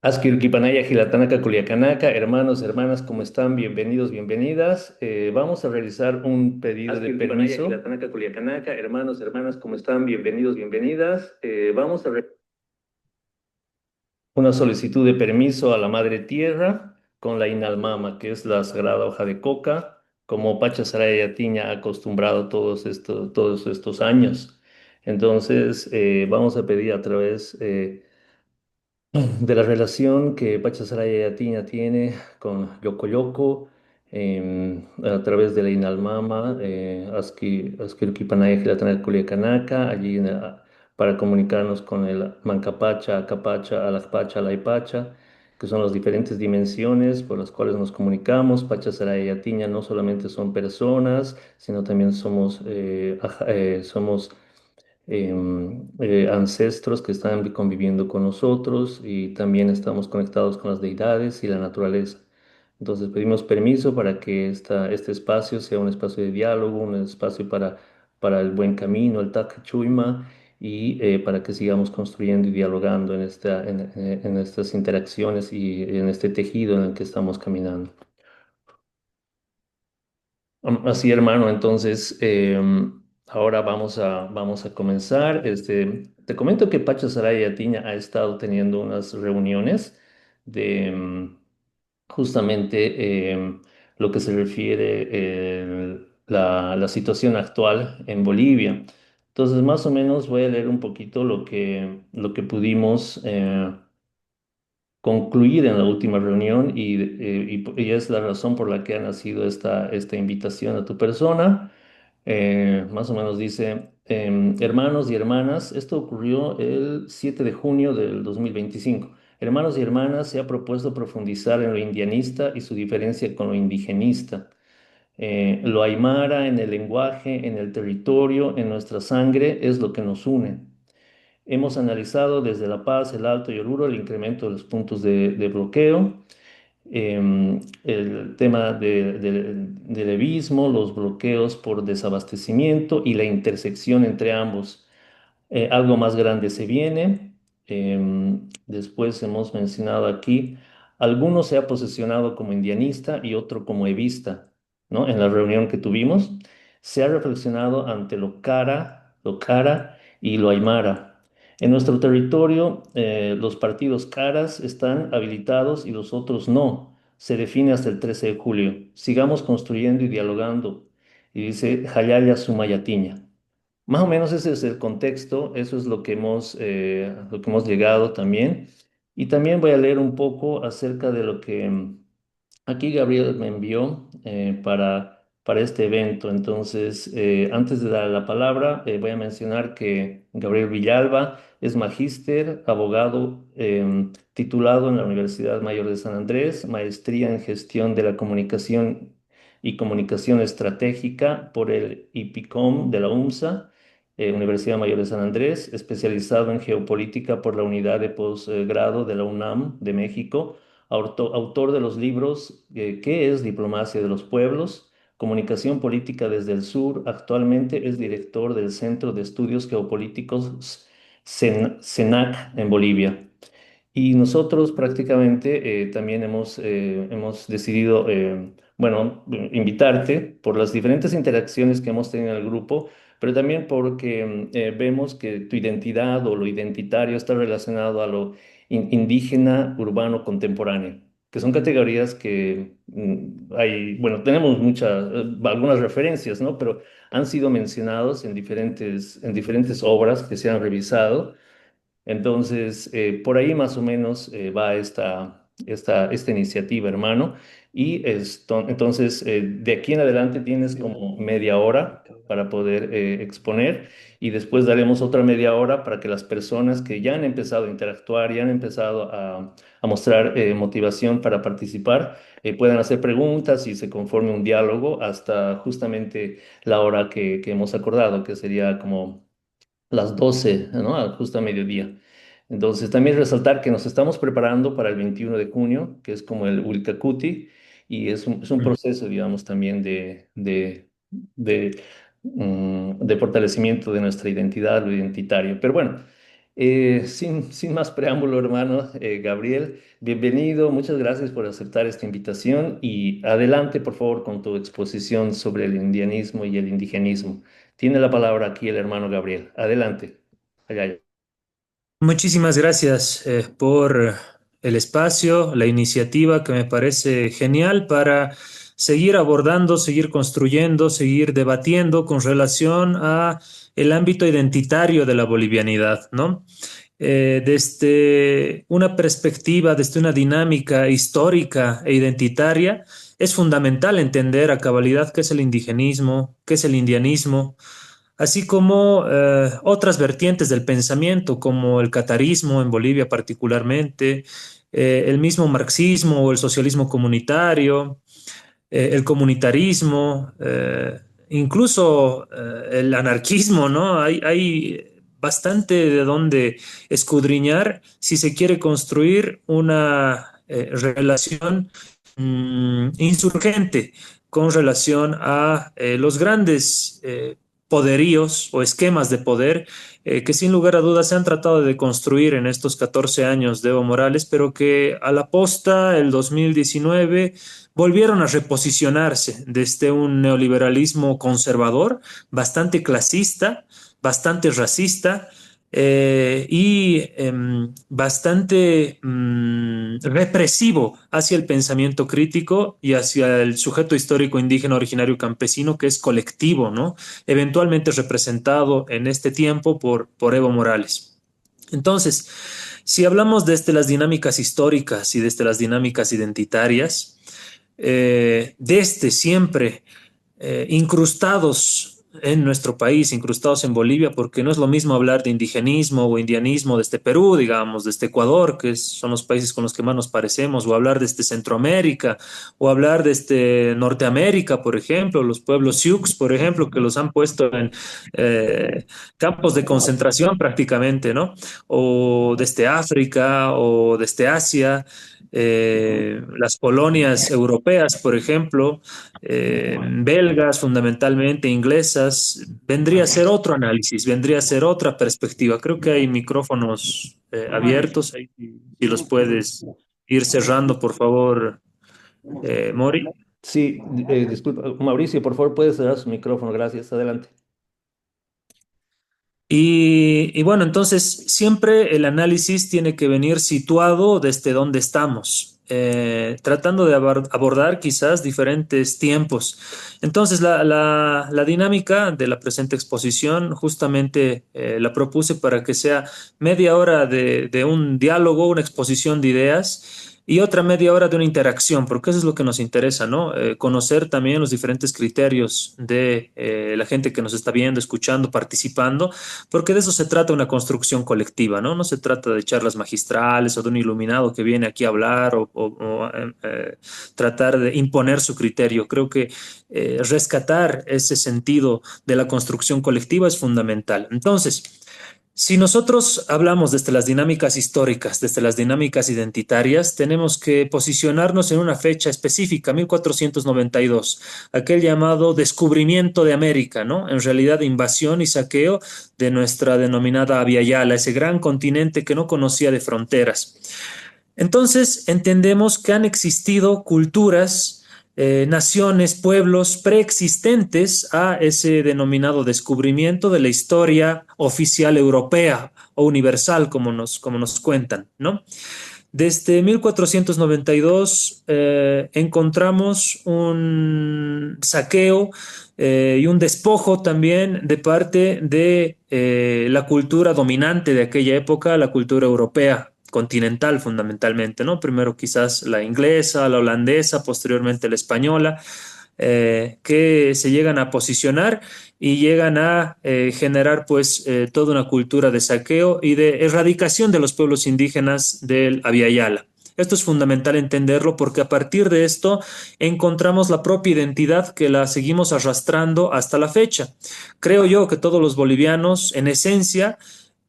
Askir Kipanaya Gilatanaka Culiacanaka, hermanos, hermanas, ¿cómo están? Bienvenidos, bienvenidas. Vamos a realizar un pedido de Askir Kipanaya permiso, Gilatanaka Culiacanaka, hermanos, hermanas, ¿cómo están? Bienvenidos, bienvenidas. Vamos a ver. una solicitud de permiso a la Madre Tierra con la Inalmama, que es la sagrada hoja de coca, como Pacha Saraya Yatiña ha acostumbrado todos estos años. Entonces, vamos a pedir a través de la relación que Pacha Saraya Yatiña tiene con Yoko Yoko, a través de la Inalmama, Askiruki Panaya Gilatana Culiacanaka, para comunicarnos con el Mancapacha, Acapacha, Alacpacha, Alaipacha, que son las diferentes dimensiones por las cuales nos comunicamos. Pacha Saraya Yatiña no solamente son personas, sino también somos ancestros que están conviviendo con nosotros y también estamos conectados con las deidades y la naturaleza. Entonces pedimos permiso para que este espacio sea un espacio de diálogo, un espacio para el buen camino, el Tak Chuima, y para que sigamos construyendo y dialogando en estas interacciones y en este tejido en el que estamos caminando. Así, hermano, entonces ahora vamos a comenzar. Te comento que Pacha Saraya Yatiña ha estado teniendo unas reuniones de justamente lo que se refiere la situación actual en Bolivia. Entonces, más o menos voy a leer un poquito lo que pudimos concluir en la última reunión y es la razón por la que ha nacido esta invitación a tu persona. Más o menos dice, hermanos y hermanas, esto ocurrió el 7 de junio del 2025. Hermanos y hermanas, se ha propuesto profundizar en lo indianista y su diferencia con lo indigenista. Lo aymara en el lenguaje, en el territorio, en nuestra sangre, es lo que nos une. Hemos analizado desde La Paz, el Alto y Oruro el incremento de los puntos de bloqueo, el tema del evismo, los bloqueos por desabastecimiento y la intersección entre ambos. Algo más grande se viene. Después hemos mencionado aquí, alguno se ha posicionado como indianista y otro como evista, ¿no? En la reunión que tuvimos, se ha reflexionado ante lo cara y lo aymara. En nuestro territorio, los partidos caras están habilitados y los otros no. Se define hasta el 13 de julio. Sigamos construyendo y dialogando. Y dice Jayaya Sumayatiña. Más o menos ese es el contexto, eso es lo que hemos llegado también. Y también voy a leer un poco acerca de lo que aquí Gabriel me envió para este evento. Entonces, antes de dar la palabra, voy a mencionar que Gabriel Villalba es magíster, abogado titulado en la Universidad Mayor de San Andrés, maestría en gestión de la comunicación y comunicación estratégica por el IPICOM de la UMSA. Universidad Mayor de San Andrés, especializado en geopolítica por la unidad de posgrado de la UNAM de México, autor de los libros ¿Qué es diplomacia de los pueblos? Comunicación política desde el sur. Actualmente es director del Centro de Estudios Geopolíticos CENAC en Bolivia. Y nosotros prácticamente también hemos decidido, bueno, invitarte por las diferentes interacciones que hemos tenido en el grupo, pero también porque vemos que tu identidad o lo identitario está relacionado a lo indígena, urbano, contemporáneo, que son categorías que bueno, tenemos algunas referencias, ¿no? Pero han sido mencionados en diferentes obras que se han revisado. Entonces, por ahí más o menos va esta iniciativa, hermano. Y entonces, de aquí en adelante tienes como media hora para poder exponer y después daremos otra media hora para que las personas que ya han empezado a interactuar, ya han empezado a mostrar motivación para participar, puedan hacer preguntas y se conforme un diálogo hasta justamente la hora que hemos acordado, que sería como las 12, ¿no? Justo a mediodía. Entonces, también resaltar que nos estamos preparando para el 21 de junio, que es como el Wilcacuti, y es un proceso, digamos, también de fortalecimiento de nuestra identidad, lo identitario. Pero bueno, Sin más preámbulo, hermano, Gabriel, bienvenido, muchas gracias por aceptar esta invitación y adelante, por favor, con tu exposición sobre el indianismo y el indigenismo. Tiene la palabra aquí el hermano Gabriel. Adelante. Allá, allá. Muchísimas gracias por el espacio, la iniciativa que me parece genial para seguir abordando, seguir construyendo, seguir debatiendo con relación a el ámbito identitario de la bolivianidad, ¿no? Desde una perspectiva, desde una dinámica histórica e identitaria, es fundamental entender a cabalidad qué es el indigenismo, qué es el indianismo, así como otras vertientes del pensamiento, como el catarismo en Bolivia particularmente, el mismo marxismo o el socialismo comunitario, el comunitarismo, incluso el anarquismo, ¿no? Hay bastante de donde escudriñar si se quiere construir una relación insurgente con relación a los grandes poderíos o esquemas de poder que sin lugar a dudas se han tratado de construir en estos 14 años de Evo Morales, pero que a la posta, el 2019, volvieron a reposicionarse desde un neoliberalismo conservador, bastante clasista, bastante racista bastante represivo hacia el pensamiento crítico y hacia el sujeto histórico indígena originario campesino que es colectivo, ¿no? Eventualmente representado en este tiempo por Evo Morales. Entonces, si hablamos desde las dinámicas históricas y desde las dinámicas identitarias, desde siempre incrustados en nuestro país, incrustados en Bolivia, porque no es lo mismo hablar de indigenismo o indianismo desde Perú, digamos, desde Ecuador, son los países con los que más nos parecemos, o hablar desde Centroamérica, o hablar desde Norteamérica, por ejemplo, los pueblos Sioux, por ejemplo, que los han puesto en campos de concentración prácticamente, ¿no? O desde África o desde Asia. Las colonias europeas, por ejemplo, belgas fundamentalmente, inglesas, vendría a ser otro análisis, vendría a ser otra perspectiva. Creo que hay micrófonos abiertos, ahí, si los puedes ir cerrando, por favor, Mori. Sí, disculpa, Mauricio, por favor, puedes cerrar su micrófono. Gracias. Adelante. Y bueno, entonces siempre el análisis tiene que venir situado desde donde estamos, tratando de abordar quizás diferentes tiempos. Entonces, la dinámica de la presente exposición justamente la propuse para que sea media hora de un diálogo, una exposición de ideas. Y otra media hora de una interacción, porque eso es lo que nos interesa, ¿no? Conocer también los diferentes criterios de la gente que nos está viendo, escuchando, participando, porque de eso se trata una construcción colectiva, ¿no? No se trata de charlas magistrales o de un iluminado que viene aquí a hablar o tratar de imponer su criterio. Creo que rescatar ese sentido de la construcción colectiva es fundamental. Entonces, si nosotros hablamos desde las dinámicas históricas, desde las dinámicas identitarias, tenemos que posicionarnos en una fecha específica, 1492, aquel llamado descubrimiento de América, ¿no? En realidad invasión y saqueo de nuestra denominada Abya Yala, ese gran continente que no conocía de fronteras. Entonces entendemos que han existido culturas, naciones, pueblos preexistentes a ese denominado descubrimiento de la historia oficial europea o universal, como nos cuentan, ¿no? Desde 1492 encontramos un saqueo y un despojo también de parte de la cultura dominante de aquella época, la cultura europea continental fundamentalmente, ¿no? Primero quizás la inglesa, la holandesa, posteriormente la española, que se llegan a posicionar y llegan a generar pues toda una cultura de saqueo y de erradicación de los pueblos indígenas del Abya Yala. Esto es fundamental entenderlo porque a partir de esto encontramos la propia identidad que la seguimos arrastrando hasta la fecha. Creo yo que todos los bolivianos, en esencia,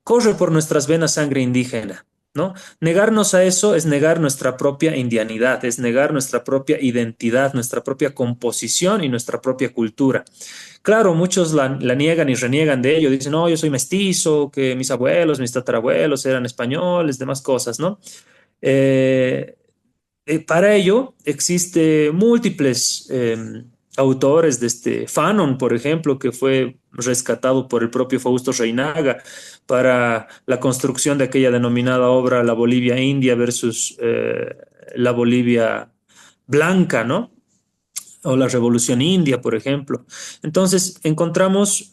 corre por nuestras venas sangre indígena. ¿no? Negarnos a eso es negar nuestra propia indianidad, es negar nuestra propia identidad, nuestra propia composición y nuestra propia cultura. Claro, muchos la niegan y reniegan de ello, dicen, no, yo soy mestizo, que mis abuelos, mis tatarabuelos eran españoles, demás cosas, ¿no? Eh, para ello existe múltiples autores de este Fanon, por ejemplo, que fue rescatado por el propio Fausto Reinaga para la construcción de aquella denominada obra La Bolivia India versus la Bolivia Blanca, ¿no? O la Revolución India, por ejemplo. Entonces, encontramos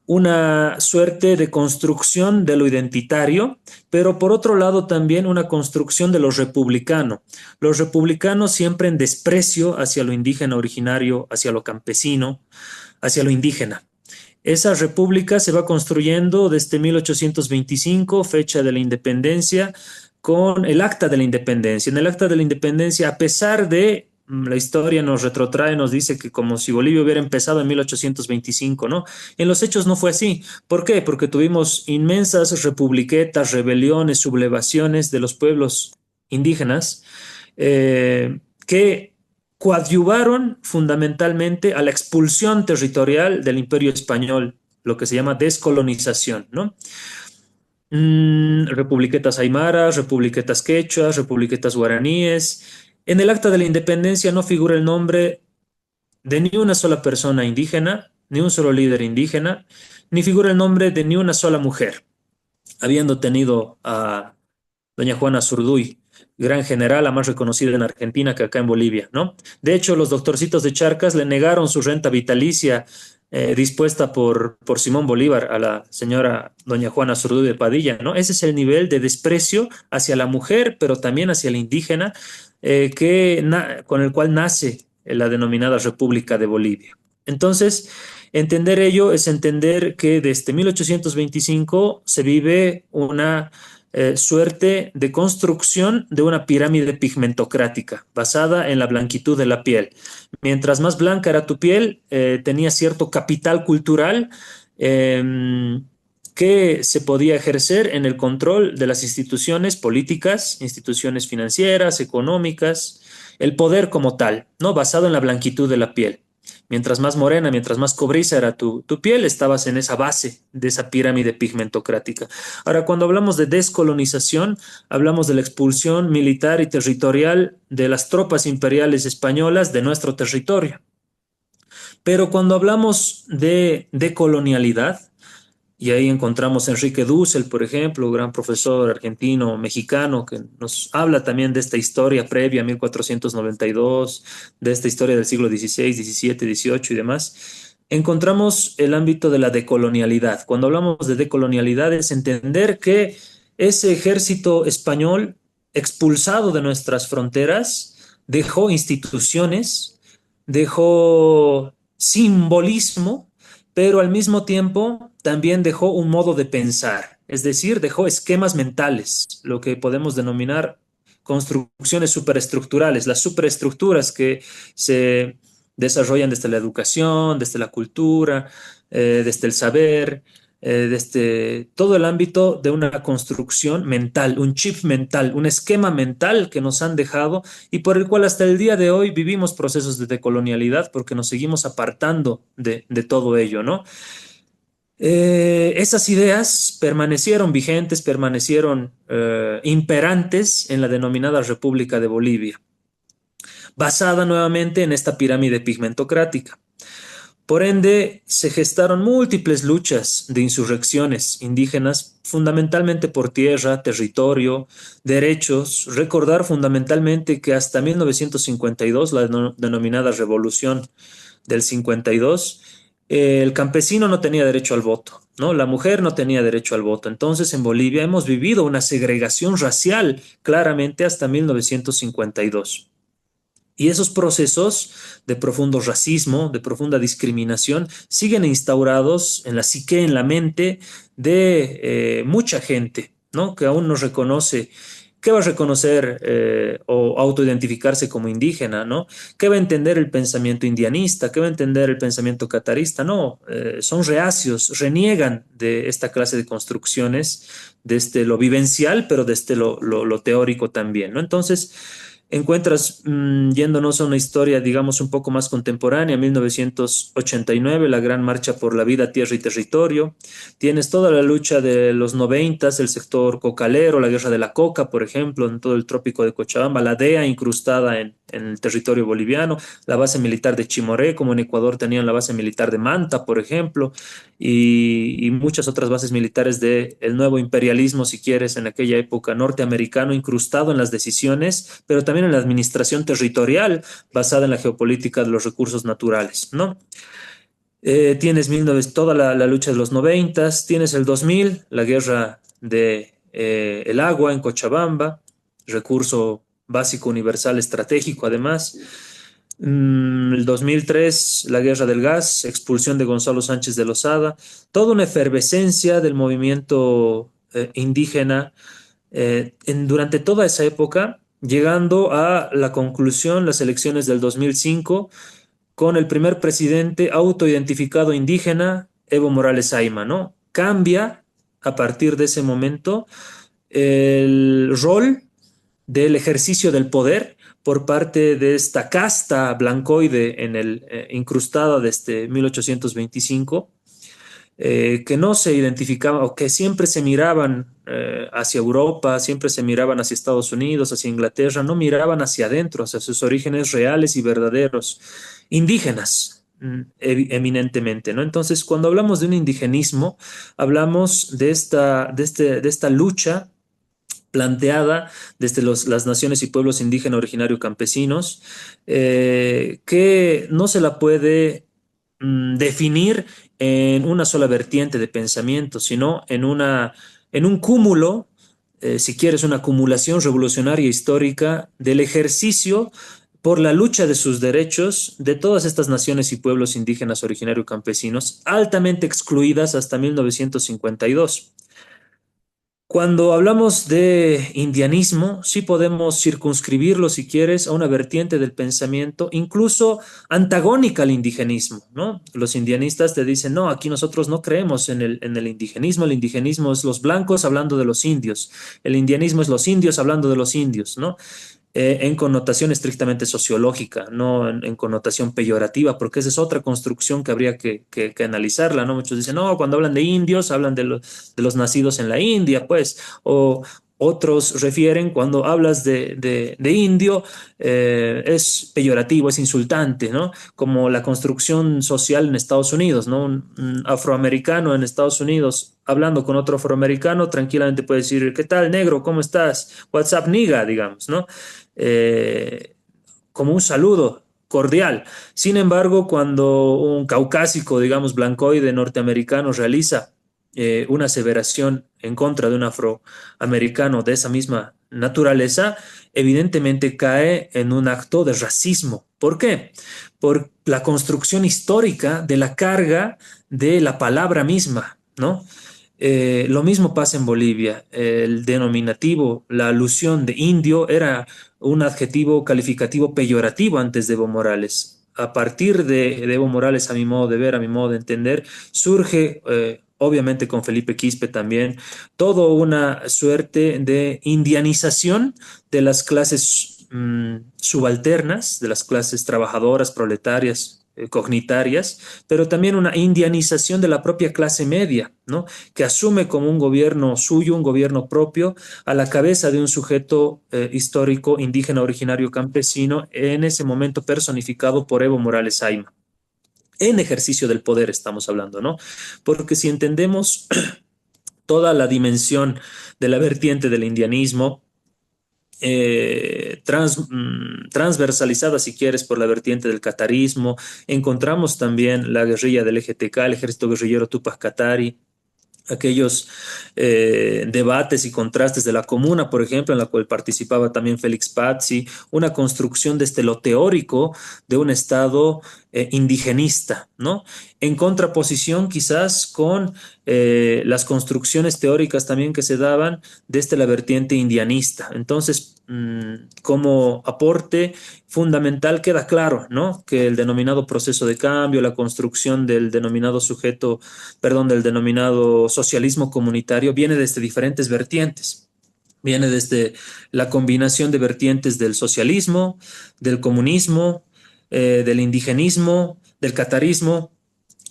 una suerte de construcción de lo identitario, pero por otro lado también una construcción de lo republicano. Los republicanos siempre en desprecio hacia lo indígena originario, hacia lo campesino, hacia lo indígena. Esa república se va construyendo desde 1825, fecha de la independencia, con el Acta de la Independencia. En el Acta de la Independencia, a pesar de la historia nos retrotrae, nos dice que como si Bolivia hubiera empezado en 1825, ¿no? En los hechos no fue así. ¿Por qué? Porque tuvimos inmensas republiquetas, rebeliones, sublevaciones de los pueblos indígenas que coadyuvaron fundamentalmente a la expulsión territorial del Imperio Español, lo que se llama descolonización, ¿no? Republiquetas aymaras, republiquetas quechuas, republiquetas guaraníes. En el Acta de la Independencia no figura el nombre de ni una sola persona indígena, ni un solo líder indígena, ni figura el nombre de ni una sola mujer, habiendo tenido a doña Juana Zurduy, gran general, la más reconocida en Argentina que acá en Bolivia, ¿no? De hecho, los doctorcitos de Charcas le negaron su renta vitalicia dispuesta por Simón Bolívar a la señora doña Juana Zurduy de Padilla, ¿no? Ese es el nivel de desprecio hacia la mujer, pero también hacia la indígena, con el cual nace la denominada República de Bolivia. Entonces, entender ello es entender que desde 1825 se vive una suerte de construcción de una pirámide pigmentocrática basada en la blanquitud de la piel. Mientras más blanca era tu piel, tenía cierto capital cultural que se podía ejercer en el control de las instituciones políticas, instituciones financieras, económicas, el poder como tal, ¿no? Basado en la blanquitud de la piel. Mientras más morena, mientras más cobriza era tu piel, estabas en esa base de esa pirámide pigmentocrática. Ahora, cuando hablamos de descolonización, hablamos de la expulsión militar y territorial de las tropas imperiales españolas de nuestro territorio. Pero cuando hablamos de decolonialidad, y ahí encontramos a Enrique Dussel, por ejemplo, gran profesor argentino, mexicano, que nos habla también de esta historia previa a 1492, de esta historia del siglo XVI, XVII, XVIII y demás. Encontramos el ámbito de la decolonialidad. Cuando hablamos de decolonialidad es entender que ese ejército español expulsado de nuestras fronteras dejó instituciones, dejó simbolismo, pero al mismo tiempo también dejó un modo de pensar, es decir, dejó esquemas mentales, lo que podemos denominar construcciones superestructurales, las superestructuras que se desarrollan desde la educación, desde la cultura, desde el saber, desde todo el ámbito de una construcción mental, un chip mental, un esquema mental que nos han dejado y por el cual hasta el día de hoy vivimos procesos de decolonialidad porque nos seguimos apartando de todo ello, ¿no? Esas ideas permanecieron vigentes, permanecieron imperantes en la denominada República de Bolivia, basada nuevamente en esta pirámide pigmentocrática. Por ende, se gestaron múltiples luchas de insurrecciones indígenas, fundamentalmente por tierra, territorio, derechos. Recordar fundamentalmente que hasta 1952, la denominada Revolución del 52, el campesino no tenía derecho al voto, ¿no? La mujer no tenía derecho al voto. Entonces, en Bolivia hemos vivido una segregación racial claramente hasta 1952. Y esos procesos de profundo racismo, de profunda discriminación, siguen instaurados en la psique, en la mente de mucha gente, ¿no? Que aún no reconoce ¿qué va a reconocer o autoidentificarse como indígena, ¿no? ¿Qué va a entender el pensamiento indianista? ¿Qué va a entender el pensamiento catarista? No, son reacios, reniegan de esta clase de construcciones, desde lo vivencial, pero desde lo teórico también, ¿no? Entonces, encuentras, yéndonos a una historia, digamos, un poco más contemporánea, 1989, la Gran Marcha por la Vida, Tierra y Territorio. Tienes toda la lucha de los noventas, el sector cocalero, la guerra de la coca, por ejemplo, en todo el trópico de Cochabamba, la DEA incrustada en el territorio boliviano, la base militar de Chimoré, como en Ecuador tenían la base militar de Manta, por ejemplo, y muchas otras bases militares del nuevo imperialismo, si quieres, en aquella época norteamericano, incrustado en las decisiones, pero también en la administración territorial basada en la geopolítica de los recursos naturales, ¿no? Tienes toda la lucha de los noventas, tienes el 2000, la guerra de el agua en Cochabamba, recurso básico universal estratégico además. El 2003, la guerra del gas, expulsión de Gonzalo Sánchez de Lozada, toda una efervescencia del movimiento indígena durante toda esa época, llegando a la conclusión, las elecciones del 2005 con el primer presidente autoidentificado indígena, Evo Morales Ayma, ¿no? Cambia a partir de ese momento el rol del ejercicio del poder por parte de esta casta blancoide en el incrustada desde 1825, que no se identificaban o que siempre se miraban hacia Europa, siempre se miraban hacia Estados Unidos, hacia Inglaterra, no miraban hacia adentro, hacia sus orígenes reales y verdaderos, indígenas, eminentemente, ¿no? Entonces, cuando hablamos de un indigenismo, hablamos de esta lucha planteada desde las naciones y pueblos indígenas originarios campesinos, que no se la puede definir en una sola vertiente de pensamiento, sino en un cúmulo, si quieres, una acumulación revolucionaria histórica del ejercicio por la lucha de sus derechos de todas estas naciones y pueblos indígenas originarios campesinos, altamente excluidas hasta 1952. Cuando hablamos de indianismo, sí podemos circunscribirlo, si quieres, a una vertiente del pensamiento, incluso antagónica al indigenismo, ¿no? Los indianistas te dicen, no, aquí nosotros no creemos en el indigenismo es los blancos hablando de los indios, el indianismo es los indios hablando de los indios, ¿no? En connotación estrictamente sociológica, no en connotación peyorativa, porque esa es otra construcción que habría que analizarla, ¿no? Muchos dicen, no, cuando hablan de indios, hablan de los nacidos en la India, pues, o otros refieren cuando hablas de indio, es peyorativo, es insultante, ¿no? Como la construcción social en Estados Unidos, ¿no? Un afroamericano en Estados Unidos hablando con otro afroamericano, tranquilamente puede decir, ¿qué tal, negro? ¿Cómo estás? What's up, nigga? Digamos, ¿no? eh, como un saludo cordial. Sin embargo, cuando un caucásico, digamos, blancoide norteamericano realiza una aseveración en contra de un afroamericano de esa misma naturaleza, evidentemente cae en un acto de racismo. ¿Por qué? Por la construcción histórica de la carga de la palabra misma, ¿no? Lo mismo pasa en Bolivia. El denominativo, la alusión de indio era un adjetivo calificativo peyorativo antes de Evo Morales. A partir de Evo Morales, a mi modo de ver, a mi modo de entender, surge, obviamente con Felipe Quispe también, toda una suerte de indianización de las clases subalternas, de las clases trabajadoras, proletarias, cognitarias, pero también una indianización de la propia clase media, ¿no? Que asume como un gobierno suyo, un gobierno propio, a la cabeza de un sujeto histórico indígena originario campesino, en ese momento personificado por Evo Morales Ayma. En ejercicio del poder estamos hablando, ¿no? Porque si entendemos toda la dimensión de la vertiente del indianismo, transversalizada, si quieres, por la vertiente del catarismo. Encontramos también la guerrilla del EGTK, el Ejército Guerrillero Tupac Katari, aquellos debates y contrastes de la comuna, por ejemplo, en la cual participaba también Félix Pazzi, una construcción desde lo teórico de un Estado indigenista, ¿no? En contraposición quizás con las construcciones teóricas también que se daban desde la vertiente indianista. Entonces, como aporte fundamental queda claro, ¿no? Que el denominado proceso de cambio, la construcción del denominado sujeto, perdón, del denominado socialismo comunitario viene desde diferentes vertientes. Viene desde la combinación de vertientes del socialismo, del comunismo, del indigenismo, del catarismo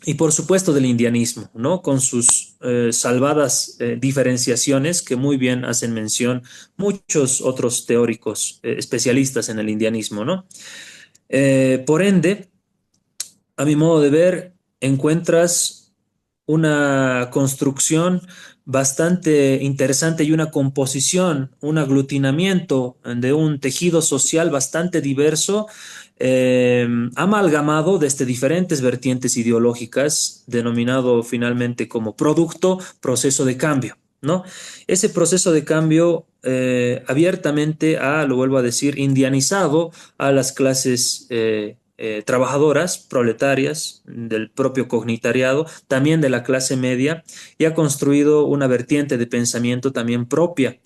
y por supuesto del indianismo, ¿no? Con sus salvadas diferenciaciones que muy bien hacen mención muchos otros teóricos especialistas en el indianismo, ¿no? Por ende, a mi modo de ver, encuentras una construcción bastante interesante y una composición, un aglutinamiento de un tejido social bastante diverso, amalgamado desde diferentes vertientes ideológicas, denominado finalmente como producto, proceso de cambio, ¿no? Ese proceso de cambio abiertamente lo vuelvo a decir, indianizado a las clases trabajadoras, proletarias, del propio cognitariado, también de la clase media, y ha construido una vertiente de pensamiento también propia,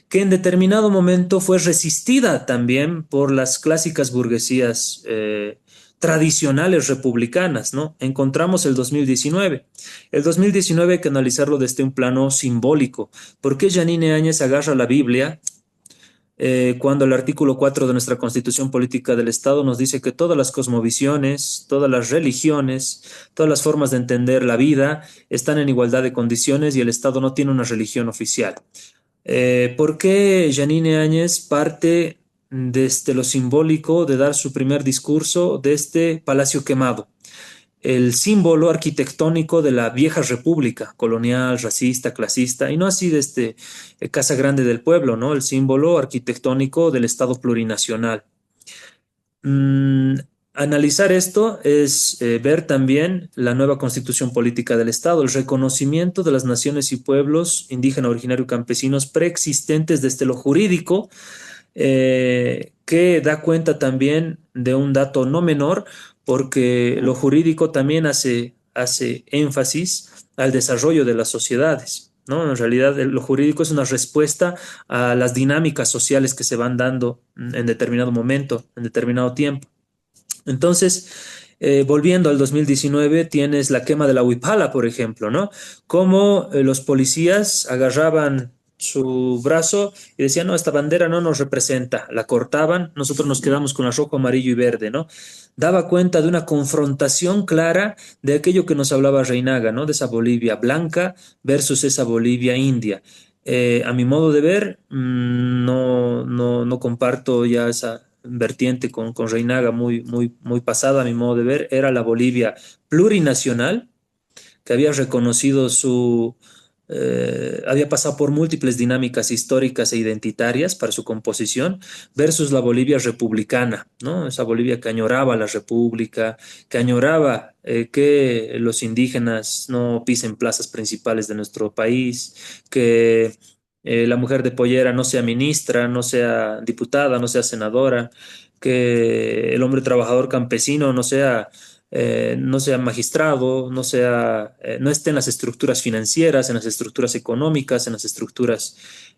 que en determinado momento fue resistida también por las clásicas burguesías tradicionales republicanas, ¿no? Encontramos el 2019. El 2019 hay que analizarlo desde un plano simbólico. ¿Por qué Yanine Áñez agarra la Biblia cuando el artículo 4 de nuestra Constitución Política del Estado nos dice que todas las cosmovisiones, todas las religiones, todas las formas de entender la vida están en igualdad de condiciones y el Estado no tiene una religión oficial? ¿Por qué Yanine Áñez parte desde lo simbólico de dar su primer discurso desde Palacio Quemado? El símbolo arquitectónico de la vieja república colonial, racista, clasista, y no así desde Casa Grande del Pueblo, ¿no? El símbolo arquitectónico del Estado plurinacional. Mm, Analizar esto es ver también la nueva constitución política del Estado, el reconocimiento de las naciones y pueblos indígena, originario y campesinos preexistentes desde lo jurídico, que da cuenta también de un dato no menor, porque lo jurídico también hace énfasis al desarrollo de las sociedades, ¿no? En realidad, lo jurídico es una respuesta a las dinámicas sociales que se van dando en determinado momento, en determinado tiempo. Entonces, volviendo al 2019, tienes la quema de la Huipala, por ejemplo, ¿no? Cómo los policías agarraban su brazo y decían, no, esta bandera no nos representa, la cortaban, nosotros nos quedamos con la rojo, amarillo y verde, ¿no? Daba cuenta de una confrontación clara de aquello que nos hablaba Reinaga, ¿no? De esa Bolivia blanca versus esa Bolivia india. A mi modo de ver, no comparto ya esa vertiente con Reinaga muy pasada, a mi modo de ver, era la Bolivia plurinacional, que había reconocido había pasado por múltiples dinámicas históricas e identitarias para su composición, versus la Bolivia republicana, ¿no? Esa Bolivia que añoraba la república, que añoraba que los indígenas no pisen plazas principales de nuestro país, que la mujer de pollera no sea ministra, no sea diputada, no sea senadora, que el hombre trabajador campesino no sea magistrado, no esté en las estructuras financieras, en las estructuras económicas, en las estructuras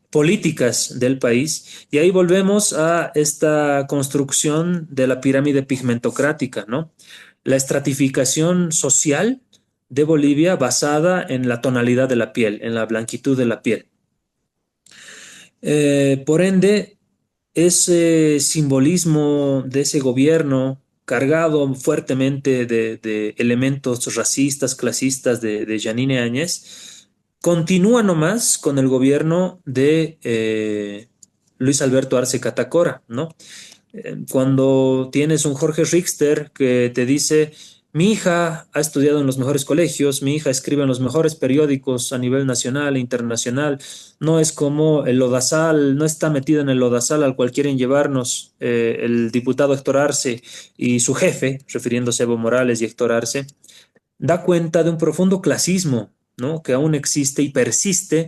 políticas del país. Y ahí volvemos a esta construcción de la pirámide pigmentocrática, ¿no? La estratificación social de Bolivia basada en la tonalidad de la piel, en la blanquitud de la piel. Por ende, ese simbolismo de ese gobierno cargado fuertemente de elementos racistas, clasistas de Yanine Áñez, continúa nomás con el gobierno de Luis Alberto Arce Catacora, ¿no? Cuando tienes un Jorge Richter que te dice, mi hija ha estudiado en los mejores colegios, mi hija escribe en los mejores periódicos a nivel nacional e internacional, no es como el lodazal, no está metida en el lodazal al cual quieren llevarnos el diputado Héctor Arce y su jefe, refiriéndose a Evo Morales y Héctor Arce, da cuenta de un profundo clasismo, ¿no? Que aún existe y persiste,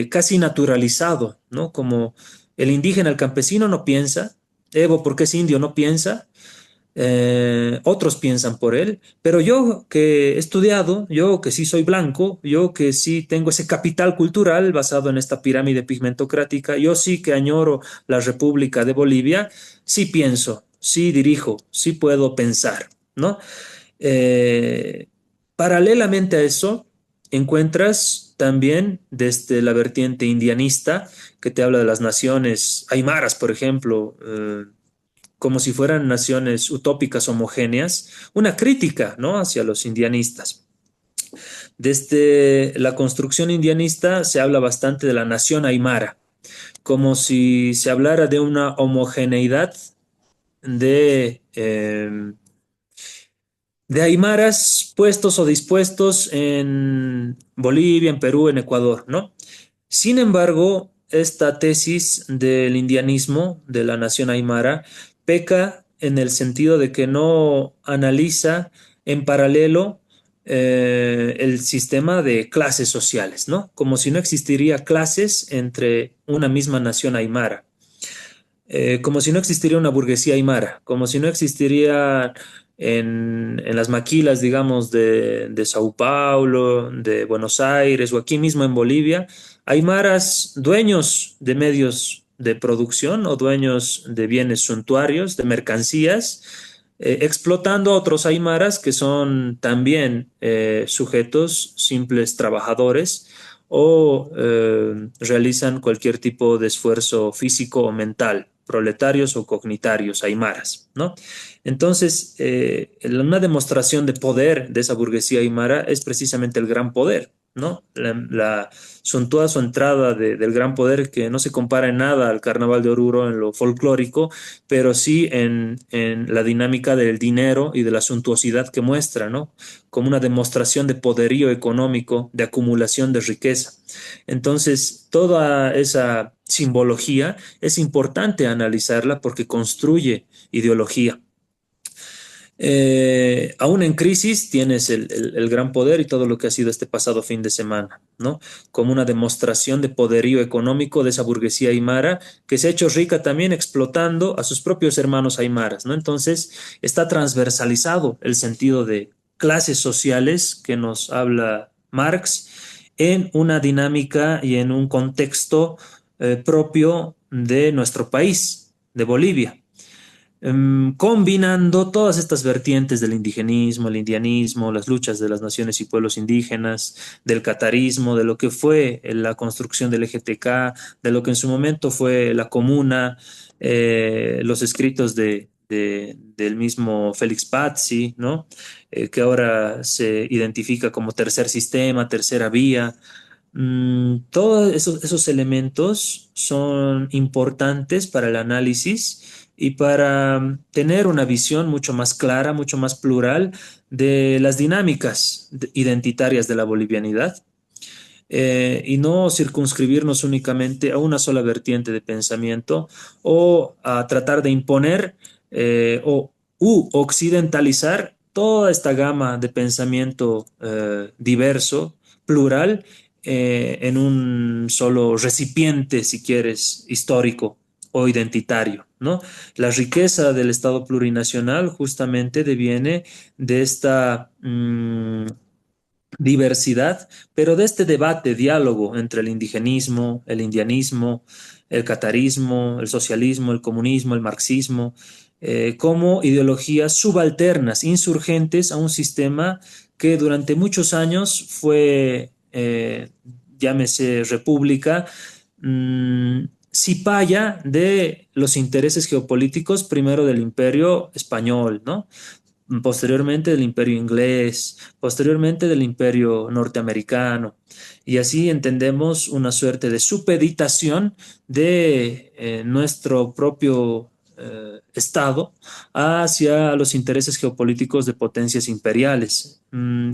casi naturalizado, ¿no? Como el indígena, el campesino no piensa, Evo, porque es indio, no piensa, otros piensan por él, pero yo que he estudiado, yo que sí soy blanco, yo que sí tengo ese capital cultural basado en esta pirámide pigmentocrática, yo sí que añoro la República de Bolivia, sí pienso, sí dirijo, sí puedo pensar, ¿no? Eh, Paralelamente a eso, encuentras también desde la vertiente indianista, que te habla de las naciones aymaras, por ejemplo, como si fueran naciones utópicas homogéneas, una crítica, ¿no?, hacia los indianistas. Desde la construcción indianista se habla bastante de la nación aymara, como si se hablara de una homogeneidad de aymaras puestos o dispuestos en Bolivia, en Perú, en Ecuador, ¿no? Sin embargo, esta tesis del indianismo, de la nación aymara, peca en el sentido de que no analiza en paralelo el sistema de clases sociales, ¿no? Como si no existiría clases entre una misma nación aymara, como si no existiría una burguesía aymara, como si no existiría en las maquilas, digamos, de Sao Paulo, de Buenos Aires o aquí mismo en Bolivia, aymaras dueños de medios de producción o dueños de bienes suntuarios, de mercancías, explotando a otros aymaras que son también sujetos, simples trabajadores o realizan cualquier tipo de esfuerzo físico o mental, proletarios o cognitarios, aymaras, ¿no? Entonces, una demostración de poder de esa burguesía aymara es precisamente el gran poder, ¿no? La suntuosa entrada del gran poder que no se compara en nada al Carnaval de Oruro en lo folclórico, pero sí en la dinámica del dinero y de la suntuosidad que muestra, ¿no? Como una demostración de poderío económico, de acumulación de riqueza. Entonces, toda esa simbología es importante analizarla porque construye ideología. Aún en crisis tienes el gran poder y todo lo que ha sido este pasado fin de semana, ¿no? Como una demostración de poderío económico de esa burguesía aymara que se ha hecho rica también explotando a sus propios hermanos aymaras, ¿no? Entonces está transversalizado el sentido de clases sociales que nos habla Marx en una dinámica y en un contexto propio de nuestro país, de Bolivia, combinando todas estas vertientes del indigenismo, el indianismo, las luchas de las naciones y pueblos indígenas, del catarismo, de lo que fue la construcción del EGTK, de lo que en su momento fue la comuna, los escritos del mismo Félix Pazzi, ¿no? Que ahora se identifica como tercer sistema, tercera vía. Todos esos elementos son importantes para el análisis y para tener una visión mucho más clara, mucho más plural de las dinámicas identitarias de la bolivianidad, y no circunscribirnos únicamente a una sola vertiente de pensamiento o a tratar de imponer u occidentalizar toda esta gama de pensamiento diverso, plural, en un solo recipiente, si quieres, histórico o identitario, ¿no? La riqueza del Estado plurinacional justamente deviene de esta diversidad, pero de este debate, diálogo entre el indigenismo, el indianismo, el catarismo, el socialismo, el comunismo, el marxismo, como ideologías subalternas, insurgentes a un sistema que durante muchos años fue, llámese república, cipaya de los intereses geopolíticos, primero del imperio español, ¿no? Posteriormente del imperio inglés, posteriormente del imperio norteamericano. Y así entendemos una suerte de supeditación de nuestro propio Estado hacia los intereses geopolíticos de potencias imperiales,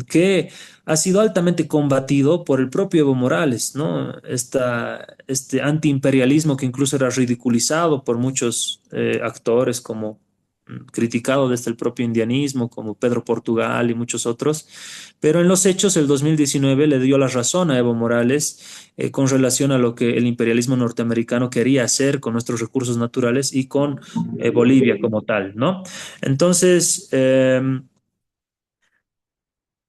que ha sido altamente combatido por el propio Evo Morales, ¿no? Este antiimperialismo que incluso era ridiculizado por muchos actores como criticado desde el propio indianismo, como Pedro Portugal y muchos otros, pero en los hechos el 2019 le dio la razón a Evo Morales con relación a lo que el imperialismo norteamericano quería hacer con nuestros recursos naturales y con Bolivia como tal, ¿no? Entonces,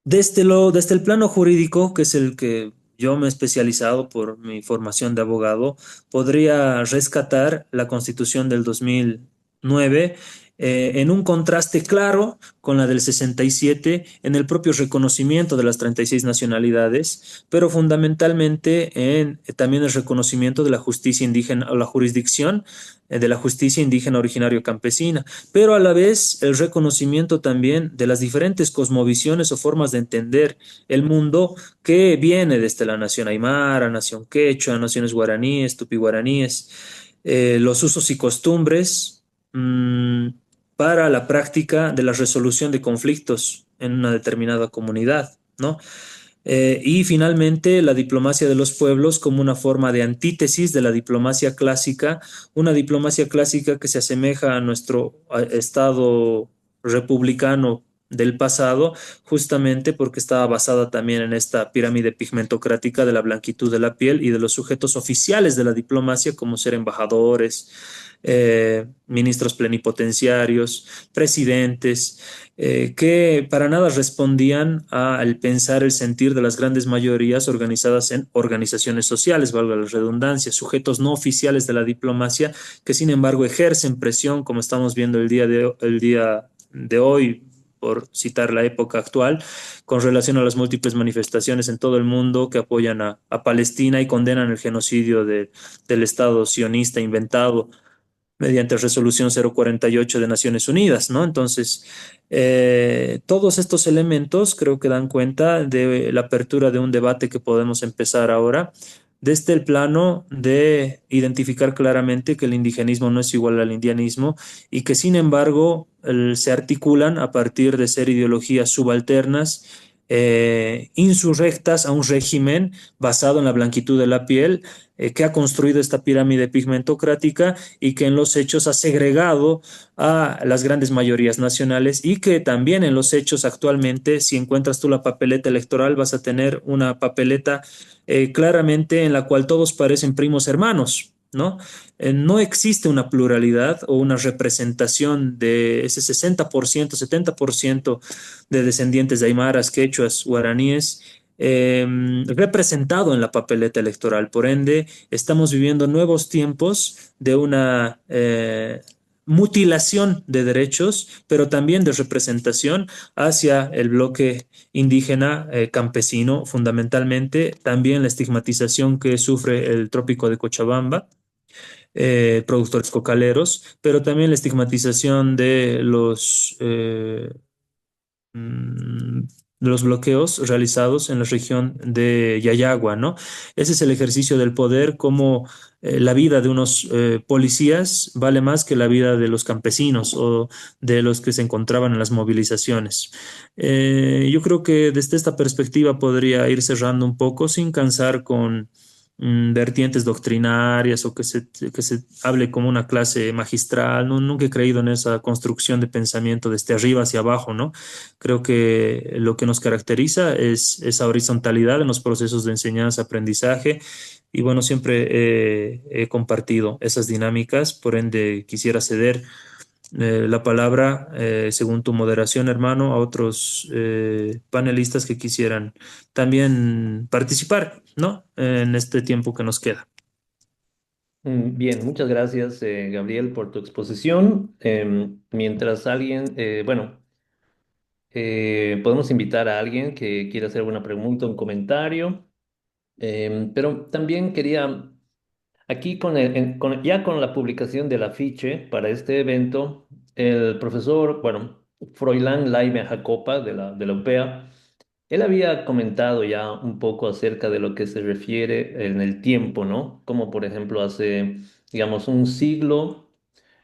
desde el plano jurídico, que es el que yo me he especializado por mi formación de abogado, podría rescatar la Constitución del 2009 en un contraste claro con la del 67, en el propio reconocimiento de las 36 nacionalidades, pero fundamentalmente en también el reconocimiento de la justicia indígena o la jurisdicción de la justicia indígena originario campesina, pero a la vez el reconocimiento también de las diferentes cosmovisiones o formas de entender el mundo que viene desde la nación aymara, nación quechua, naciones guaraníes, tupi-guaraníes, los usos y costumbres para la práctica de la resolución de conflictos en una determinada comunidad, ¿no? Y finalmente, la diplomacia de los pueblos como una forma de antítesis de la diplomacia clásica, una diplomacia clásica que se asemeja a nuestro Estado republicano del pasado, justamente porque estaba basada también en esta pirámide pigmentocrática de la blanquitud de la piel y de los sujetos oficiales de la diplomacia, como ser embajadores, ministros plenipotenciarios, presidentes, que para nada respondían al pensar el sentir de las grandes mayorías organizadas en organizaciones sociales, valga la redundancia, sujetos no oficiales de la diplomacia que sin embargo ejercen presión, como estamos viendo el día de hoy, por citar la época actual, con relación a las múltiples manifestaciones en todo el mundo que apoyan a Palestina y condenan el genocidio del Estado sionista inventado mediante resolución 048 de Naciones Unidas, ¿no? Entonces, todos estos elementos creo que dan cuenta de la apertura de un debate que podemos empezar ahora desde el plano de identificar claramente que el indigenismo no es igual al indianismo y que sin embargo se articulan a partir de ser ideologías subalternas, insurrectas a un régimen basado en la blanquitud de la piel que ha construido esta pirámide pigmentocrática y que en los hechos ha segregado a las grandes mayorías nacionales y que también en los hechos actualmente, si encuentras tú la papeleta electoral, vas a tener una papeleta claramente en la cual todos parecen primos hermanos. ¿No? No existe una pluralidad o una representación de ese 60%, 70% de descendientes de aymaras, quechuas, guaraníes, representado en la papeleta electoral. Por ende, estamos viviendo nuevos tiempos de una mutilación de derechos, pero también de representación hacia el bloque indígena campesino, fundamentalmente, también la estigmatización que sufre el trópico de Cochabamba, productores cocaleros, pero también la estigmatización mm, de los bloqueos realizados en la región de Yayagua, ¿no? Ese es el ejercicio del poder, como la vida de unos policías vale más que la vida de los campesinos o de los que se encontraban en las movilizaciones. Yo creo que desde esta perspectiva podría ir cerrando un poco sin cansar con vertientes doctrinarias o que se hable como una clase magistral. No, nunca he creído en esa construcción de pensamiento desde arriba hacia abajo, ¿no? Creo que lo que nos caracteriza es esa horizontalidad en los procesos de enseñanza-aprendizaje y bueno, siempre he compartido esas dinámicas, por ende quisiera ceder la palabra, según tu moderación, hermano, a otros panelistas que quisieran también participar, ¿no? En este tiempo que nos queda. Bien, muchas gracias, Gabriel, por tu exposición. Mientras alguien, bueno, podemos invitar a alguien que quiera hacer alguna pregunta, un comentario, pero también quería, aquí ya con la publicación del afiche para este evento, el profesor, bueno, Froilán Laime Jacopa de la UPEA, él había comentado ya un poco acerca de lo que se refiere en el tiempo, ¿no? Como por ejemplo hace, digamos, un siglo,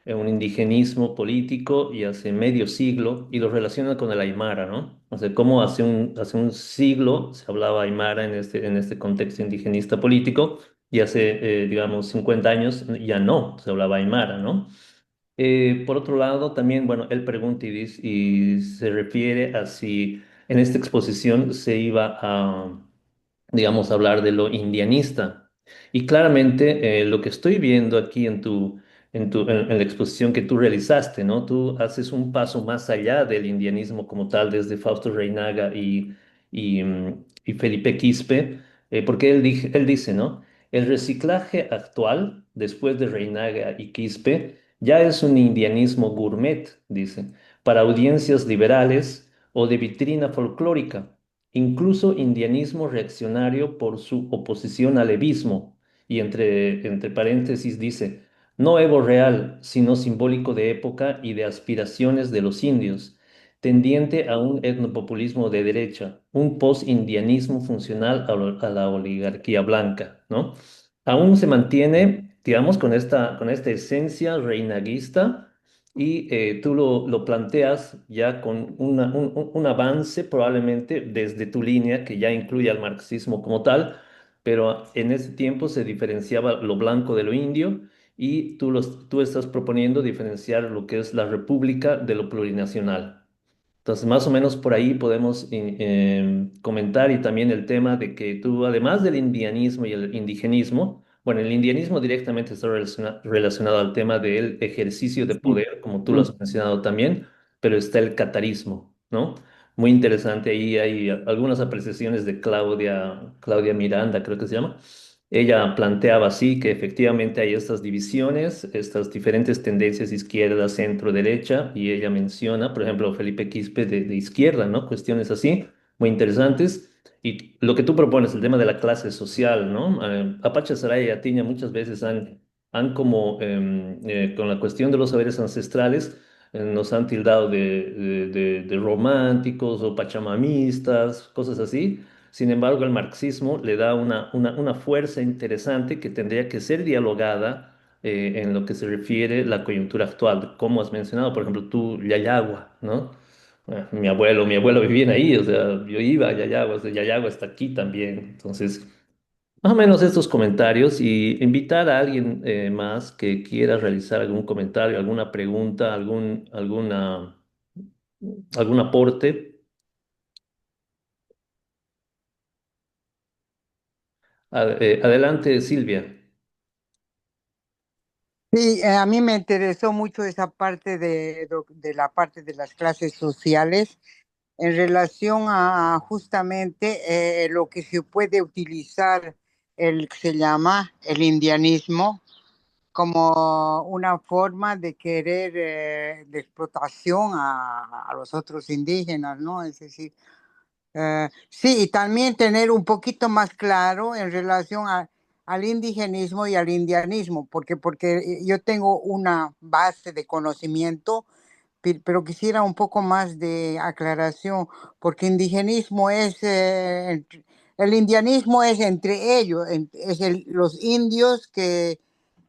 un indigenismo político y hace medio siglo, y lo relaciona con el Aymara, ¿no? O sea, cómo hace un siglo se hablaba Aymara en este contexto indigenista político, y hace, digamos, 50 años ya no se hablaba Aymara, ¿no? Por otro lado, también, bueno, él pregunta y se refiere a si en esta exposición se iba a, digamos, hablar de lo indianista. Y claramente lo que estoy viendo aquí en la exposición que tú realizaste, ¿no? Tú haces un paso más allá del indianismo como tal, desde Fausto Reinaga y Felipe Quispe, porque él dice, ¿no? El reciclaje actual, después de Reinaga y Quispe, ya es un indianismo gourmet, dice, para audiencias liberales o de vitrina folclórica, incluso indianismo reaccionario por su oposición al levismo, y entre paréntesis dice, no evo real, sino simbólico de época y de aspiraciones de los indios, tendiente a un etnopopulismo de derecha, un post-indianismo funcional a la oligarquía blanca, ¿no? Aún se mantiene, digamos, con esta esencia reinaguista y tú lo planteas ya con un avance probablemente desde tu línea que ya incluye al marxismo como tal, pero en ese tiempo se diferenciaba lo blanco de lo indio y tú estás proponiendo diferenciar lo que es la república de lo plurinacional. Entonces, más o menos por ahí podemos comentar y también el tema de que tú, además del indianismo y el indigenismo, bueno, el indianismo directamente está relacionado al tema del ejercicio de Sí. poder, como tú lo has mencionado también, pero está el catarismo, ¿no? Muy interesante, ahí hay algunas apreciaciones de Claudia Miranda, creo que se llama. Ella planteaba así que efectivamente hay estas divisiones, estas diferentes tendencias izquierda, centro, derecha, y ella menciona, por ejemplo, Felipe Quispe de izquierda, ¿no? Cuestiones así, muy interesantes. Y lo que tú propones, el tema de la clase social, ¿no? Apache Saray y Atiña muchas veces han como, con la cuestión de los saberes ancestrales, nos han tildado de románticos o pachamamistas, cosas así. Sin embargo, el marxismo le da una fuerza interesante que tendría que ser dialogada en lo que se refiere a la coyuntura actual, como has mencionado, por ejemplo, tú, Yayagua, ¿no? Mi abuelo vivía ahí, o sea, yo iba a Yayagua, o sea, Yayagua está aquí también. Entonces, más o menos estos comentarios y invitar a alguien más que quiera realizar algún comentario, alguna pregunta, algún aporte. Adelante, Silvia. Sí, a mí me interesó mucho esa parte de la parte de las clases sociales en relación a justamente lo que se puede utilizar el que se llama el indianismo como una forma de querer de explotación a los otros indígenas, ¿no? Es decir, sí, y también tener un poquito más claro en relación al indigenismo y al indianismo, porque yo tengo una base de conocimiento, pero quisiera un poco más de aclaración, porque indigenismo es, el indianismo es entre ellos, los indios que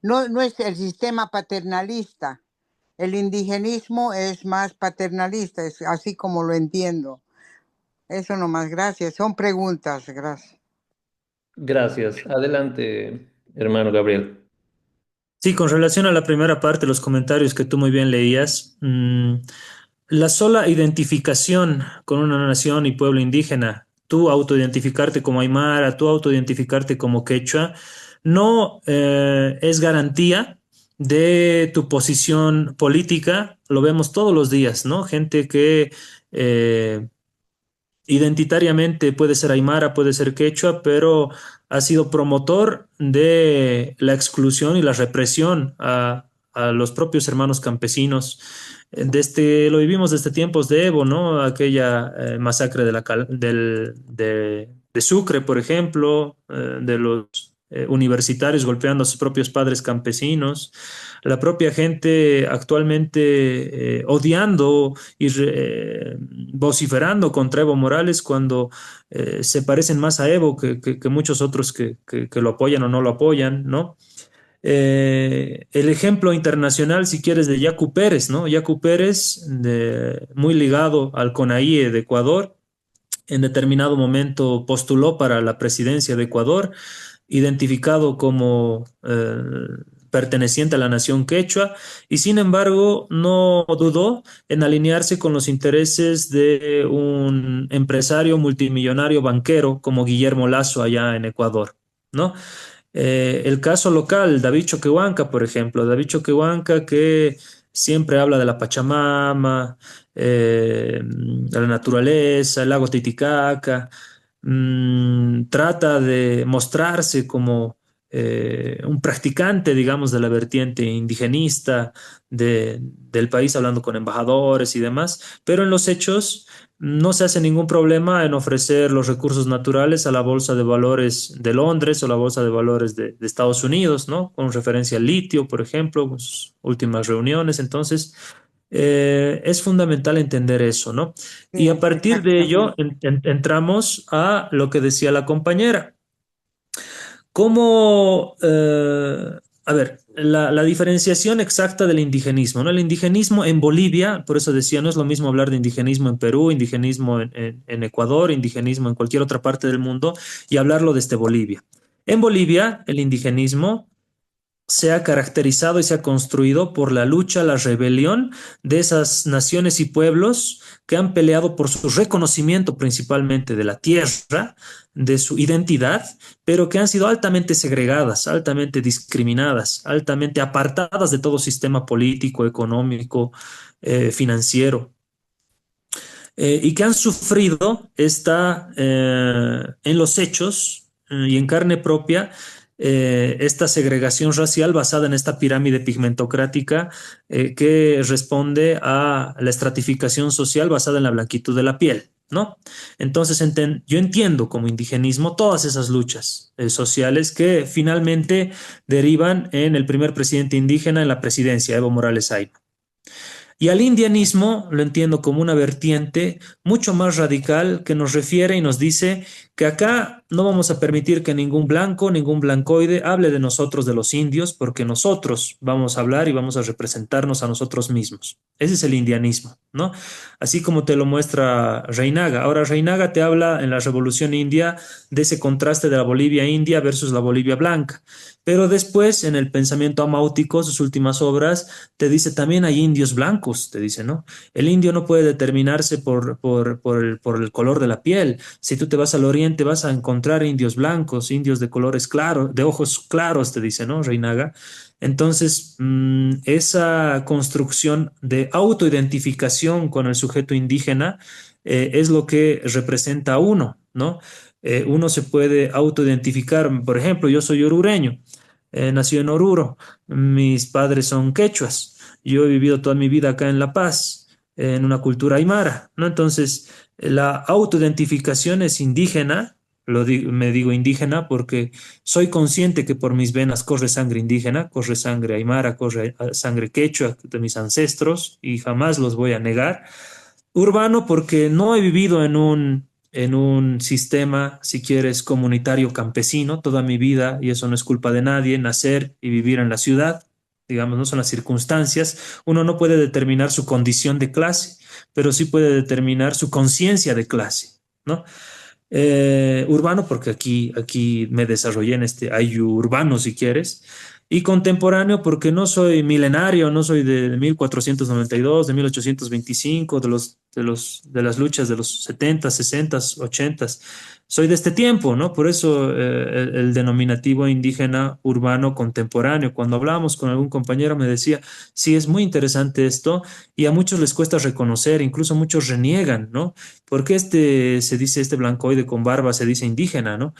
no es el sistema paternalista, el indigenismo es más paternalista, es así como lo entiendo. Eso nomás, gracias. Son preguntas, gracias. Gracias. Adelante, hermano Gabriel. Sí, con relación a la primera parte, los comentarios que tú muy bien leías, la sola identificación con una nación y pueblo indígena, tú autoidentificarte como aymara, tú autoidentificarte como quechua, no es garantía de tu posición política. Lo vemos todos los días, ¿no? Gente que identitariamente puede ser aymara, puede ser quechua, pero ha sido promotor de la exclusión y la represión a los propios hermanos campesinos. Lo vivimos desde tiempos de Evo, ¿no? Aquella masacre de Sucre, por ejemplo, de los universitarios golpeando a sus propios padres campesinos, la propia gente actualmente odiando y vociferando contra Evo Morales cuando se parecen más a Evo que muchos otros que lo apoyan o no lo apoyan, ¿no? El ejemplo internacional, si quieres, de Yacu Pérez, ¿no? Yacu Pérez, muy ligado al CONAIE de Ecuador, en determinado momento postuló para la presidencia de Ecuador, identificado como perteneciente a la nación quechua, y sin embargo no dudó en alinearse con los intereses de un empresario multimillonario banquero como Guillermo Lasso allá en Ecuador, ¿no? El caso local, David Choquehuanca, por ejemplo, David Choquehuanca que siempre habla de la Pachamama, de la naturaleza, el lago Titicaca, trata de mostrarse como un practicante, digamos, de la vertiente indigenista del país, hablando con embajadores y demás, pero en los hechos no se hace ningún problema en ofrecer los recursos naturales a la Bolsa de Valores de Londres o la Bolsa de Valores de Estados Unidos, ¿no? Con referencia al litio, por ejemplo, con sus últimas reuniones. Entonces, es fundamental entender eso, ¿no? Y a Sí, partir de ello exactamente. entramos a lo que decía la compañera. ¿Cómo, a ver, la diferenciación exacta del indigenismo, ¿no? El indigenismo en Bolivia, por eso decía, no es lo mismo hablar de indigenismo en Perú, indigenismo en Ecuador, indigenismo en cualquier otra parte del mundo y hablarlo desde Bolivia. En Bolivia, el indigenismo se ha caracterizado y se ha construido por la lucha, la rebelión de esas naciones y pueblos que han peleado por su reconocimiento principalmente de la tierra, de su identidad, pero que han sido altamente segregadas, altamente discriminadas, altamente apartadas de todo sistema político, económico, financiero, y que han sufrido en los hechos y en carne propia esta segregación racial basada en esta pirámide pigmentocrática que responde a la estratificación social basada en la blanquitud de la piel, ¿no? Entonces, yo entiendo como indigenismo todas esas luchas sociales que finalmente derivan en el primer presidente indígena en la presidencia, Evo Morales Ayma. Y al indianismo lo entiendo como una vertiente mucho más radical que nos refiere y nos dice que acá no vamos a permitir que ningún blanco, ningún blancoide hable de nosotros, de los indios, porque nosotros vamos a hablar y vamos a representarnos a nosotros mismos. Ese es el indianismo, ¿no? Así como te lo muestra Reinaga. Ahora, Reinaga te habla en la Revolución India de ese contraste de la Bolivia india versus la Bolivia blanca. Pero después, en el pensamiento amáutico, sus últimas obras, te dice también hay indios blancos, te dice, ¿no? El indio no puede determinarse por el color de la piel. Si tú te vas al oriente, vas a encontrar indios blancos, indios de colores claros, de ojos claros, te dice, ¿no? Reinaga. Entonces, esa construcción de autoidentificación con el sujeto indígena es lo que representa a uno, ¿no? Uno se puede autoidentificar, por ejemplo, yo soy orureño, nací en Oruro, mis padres son quechuas, yo he vivido toda mi vida acá en La Paz, en una cultura aymara, ¿no? Entonces, la autoidentificación es indígena, me digo indígena porque soy consciente que por mis venas corre sangre indígena, corre sangre aymara, corre sangre quechua de mis ancestros y jamás los voy a negar. Urbano porque no he vivido en un sistema, si quieres, comunitario campesino toda mi vida, y eso no es culpa de nadie, nacer y vivir en la ciudad, digamos, no son las circunstancias. Uno no puede determinar su condición de clase, pero sí puede determinar su conciencia de clase, ¿no? Urbano, porque aquí me desarrollé en este ayu urbano, si quieres, y contemporáneo, porque no soy milenario, no soy de 1492, de 1825, de las luchas de los 70, 60, 80. Soy de este tiempo, ¿no? Por eso el denominativo indígena urbano contemporáneo. Cuando hablábamos con algún compañero me decía, sí, es muy interesante esto y a muchos les cuesta reconocer, incluso muchos reniegan, ¿no? ¿Por qué se dice este blancoide con barba, se dice indígena, ¿no?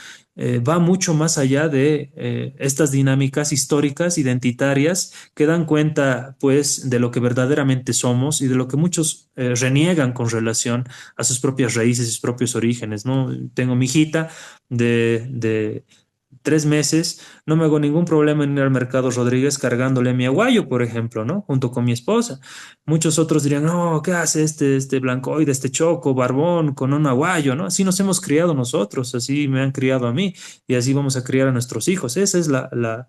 Va mucho más allá de estas dinámicas históricas, identitarias, que dan cuenta, pues, de lo que verdaderamente somos y de lo que muchos reniegan con relación a sus propias raíces, sus propios orígenes, ¿no? Tengo mi hijita de 3 meses, no me hago ningún problema en ir al mercado Rodríguez cargándole mi aguayo, por ejemplo, ¿no? Junto con mi esposa. Muchos otros dirían, no, ¿qué hace este blancoide, este choco, barbón, con un aguayo, ¿no? Así nos hemos criado nosotros, así me han criado a mí y así vamos a criar a nuestros hijos. Esa es la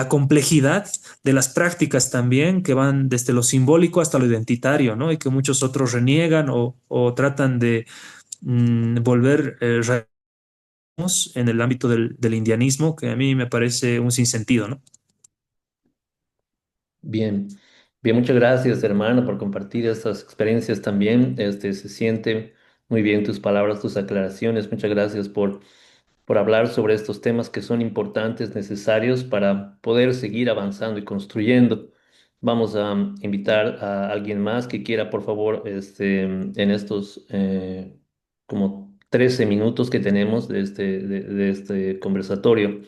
complejidad de las prácticas también que van desde lo simbólico hasta lo identitario, ¿no? Y que muchos otros reniegan o tratan de volver en el ámbito del indianismo, que a mí me parece un sinsentido, ¿no? Bien, bien, muchas gracias, hermano, por compartir estas experiencias también. Se siente muy bien tus palabras, tus aclaraciones. Muchas gracias por hablar sobre estos temas que son importantes, necesarios para poder seguir avanzando y construyendo. Vamos a invitar a alguien más que quiera, por favor, en estos como 13 minutos que tenemos de este conversatorio.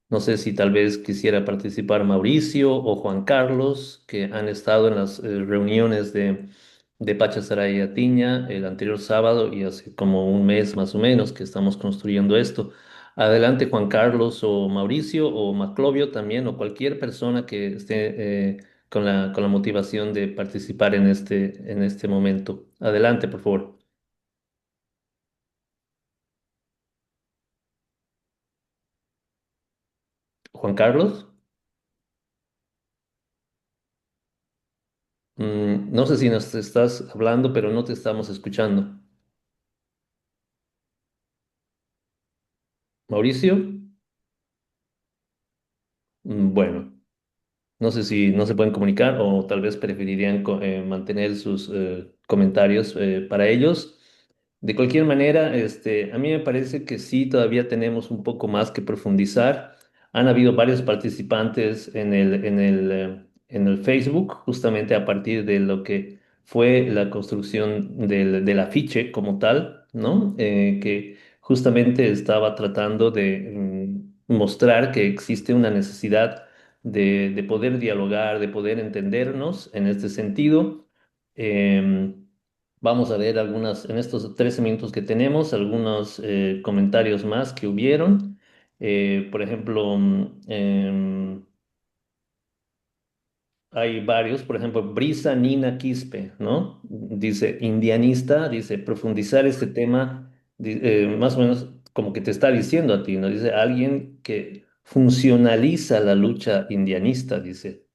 No sé si tal vez quisiera participar Mauricio o Juan Carlos, que han estado en las reuniones de Pachasaray y Atiña el anterior sábado y hace como un mes más o menos que estamos construyendo esto. Adelante Juan Carlos o Mauricio o Maclovio también o cualquier persona que esté con la motivación de participar en este momento. Adelante, por favor. Juan Carlos, no sé si nos estás hablando, pero no te estamos escuchando. Mauricio, bueno. No sé si no se pueden comunicar o tal vez preferirían mantener sus comentarios para ellos. De cualquier manera, a mí me parece que sí, todavía tenemos un poco más que profundizar. Han habido varios participantes en el Facebook, justamente a partir de lo que fue la construcción del afiche como tal, ¿no? Que justamente estaba tratando de mostrar que existe una necesidad de poder dialogar, de poder entendernos en este sentido. Vamos a ver en estos 13 minutos que tenemos, algunos comentarios más que hubieron. Por ejemplo, hay varios, por ejemplo, Brisa Nina Quispe, ¿no? Dice, indianista, dice, profundizar este tema, más o menos como que te está diciendo a ti, ¿no? Dice, alguien que funcionaliza la lucha indianista, dice.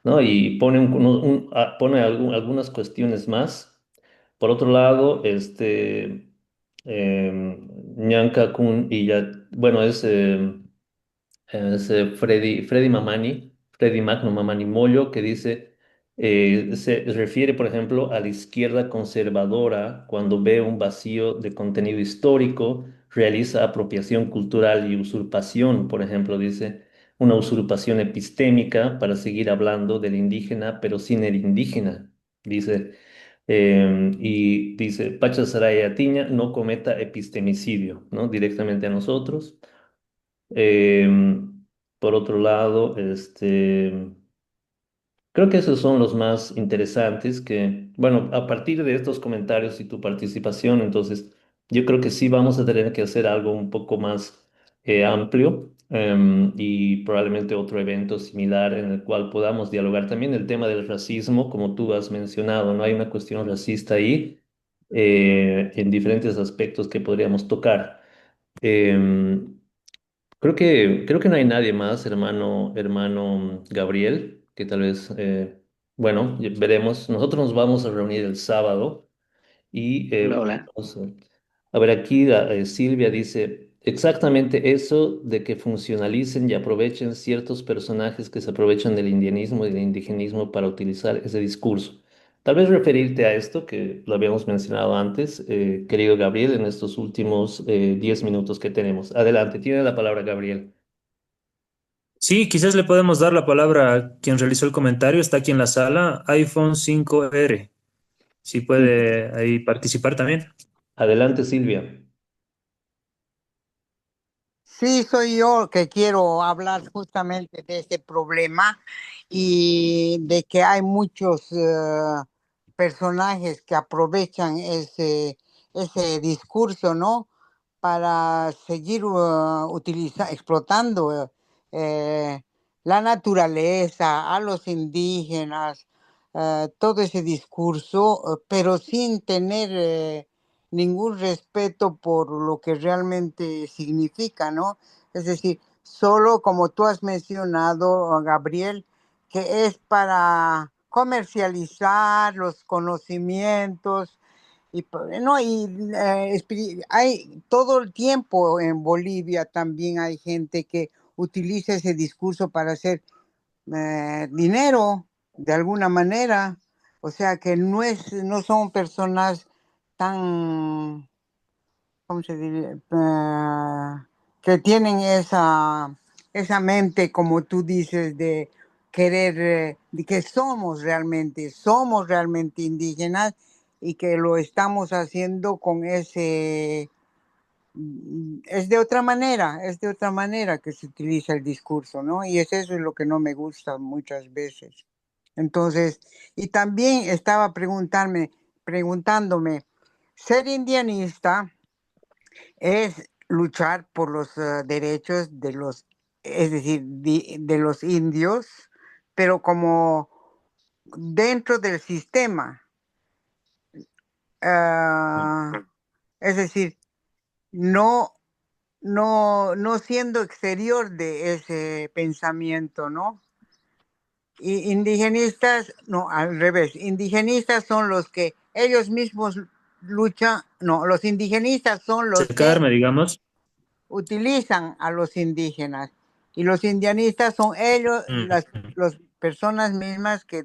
¿No? Y pone, pone algunas cuestiones más. Por otro lado, Ñanca Kun y ya, bueno, es Freddy Mamani, Freddy Magno Mamani Mollo, que dice, se refiere, por ejemplo, a la izquierda conservadora cuando ve un vacío de contenido histórico, realiza apropiación cultural y usurpación, por ejemplo, dice, una usurpación epistémica para seguir hablando del indígena, pero sin el indígena, dice. Y dice, Pacha Saraya Atiña no cometa epistemicidio, ¿no? Directamente a nosotros. Por otro lado, creo que esos son los más interesantes que, bueno, a partir de estos comentarios y tu participación, entonces yo creo que sí vamos a tener que hacer algo un poco más amplio y probablemente otro evento similar en el cual podamos dialogar también el tema del racismo, como tú has mencionado, ¿no? Hay una cuestión racista ahí en diferentes aspectos que podríamos tocar. Em, creo que no hay nadie más, hermano Gabriel, que tal vez, bueno, veremos. Nosotros nos vamos a reunir el sábado y Hola, hola. a ver, aquí Silvia dice exactamente eso de que funcionalicen y aprovechen ciertos personajes que se aprovechan del indianismo y del indigenismo para utilizar ese discurso. Tal vez referirte a esto, que lo habíamos mencionado antes, querido Gabriel, en estos últimos 10 minutos que tenemos. Adelante, tiene la palabra Gabriel. Sí, quizás le podemos dar la palabra a quien realizó el comentario, está aquí en la sala, iPhone 5R. Si puede ahí participar también. Adelante, Silvia. Sí, soy yo que quiero hablar justamente de ese problema y de que hay muchos personajes que aprovechan ese discurso, ¿no? Para seguir explotando eh, la naturaleza, a los indígenas, todo ese discurso, pero sin tener ningún respeto por lo que realmente significa, ¿no? Es decir, solo como tú has mencionado, Gabriel, que es para comercializar los conocimientos no, hay todo el tiempo en Bolivia también hay gente que utiliza ese discurso para hacer dinero de alguna manera. O sea que no son personas tan, ¿cómo se diría? Que tienen esa mente, como tú dices, de querer, de que somos realmente indígenas y que lo estamos haciendo con es de otra manera que se utiliza el discurso, ¿no? Y es eso lo que no me gusta muchas veces. Entonces, y también estaba preguntándome, ser indianista es luchar por los derechos de los, es decir, de los indios, pero como dentro del sistema, ah, es decir, no, no siendo exterior de ese pensamiento, ¿no? Y indigenistas, no, al revés, indigenistas son los que ellos mismos luchan, no, los indigenistas son los que Acercarme, digamos. utilizan a los indígenas y los indianistas son ellos, Mm. las personas mismas que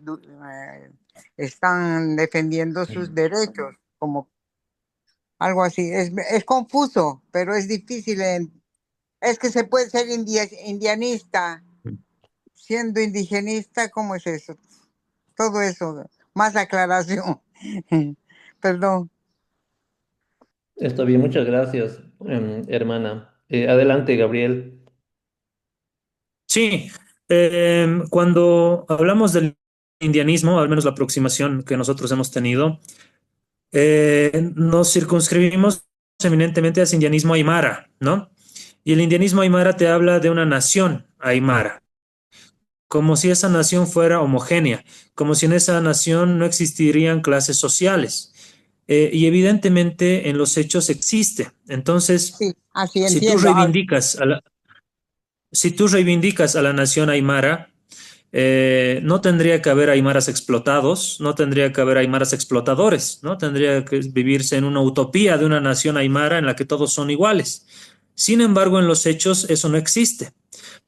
están defendiendo sus derechos, como algo así. Es confuso, pero es difícil. Es que se puede ser indianista siendo indigenista, ¿cómo es eso? Todo eso, más aclaración. Perdón. Está bien, muchas gracias, hermana. Adelante, Gabriel. Sí, cuando hablamos del indianismo, al menos la aproximación que nosotros hemos tenido, nos circunscribimos eminentemente al indianismo aymara, ¿no? Y el indianismo aymara te habla de una nación aymara, como si esa nación fuera homogénea, como si en esa nación no existirían clases sociales. Y evidentemente en los hechos existe. Entonces, Sí, así si tú entiendo. reivindicas a la, si tú reivindicas a la nación aymara, no tendría que haber aymaras explotados, no tendría que haber aymaras explotadores, ¿no? Tendría que vivirse en una utopía de una nación aymara en la que todos son iguales. Sin embargo, en los hechos eso no existe,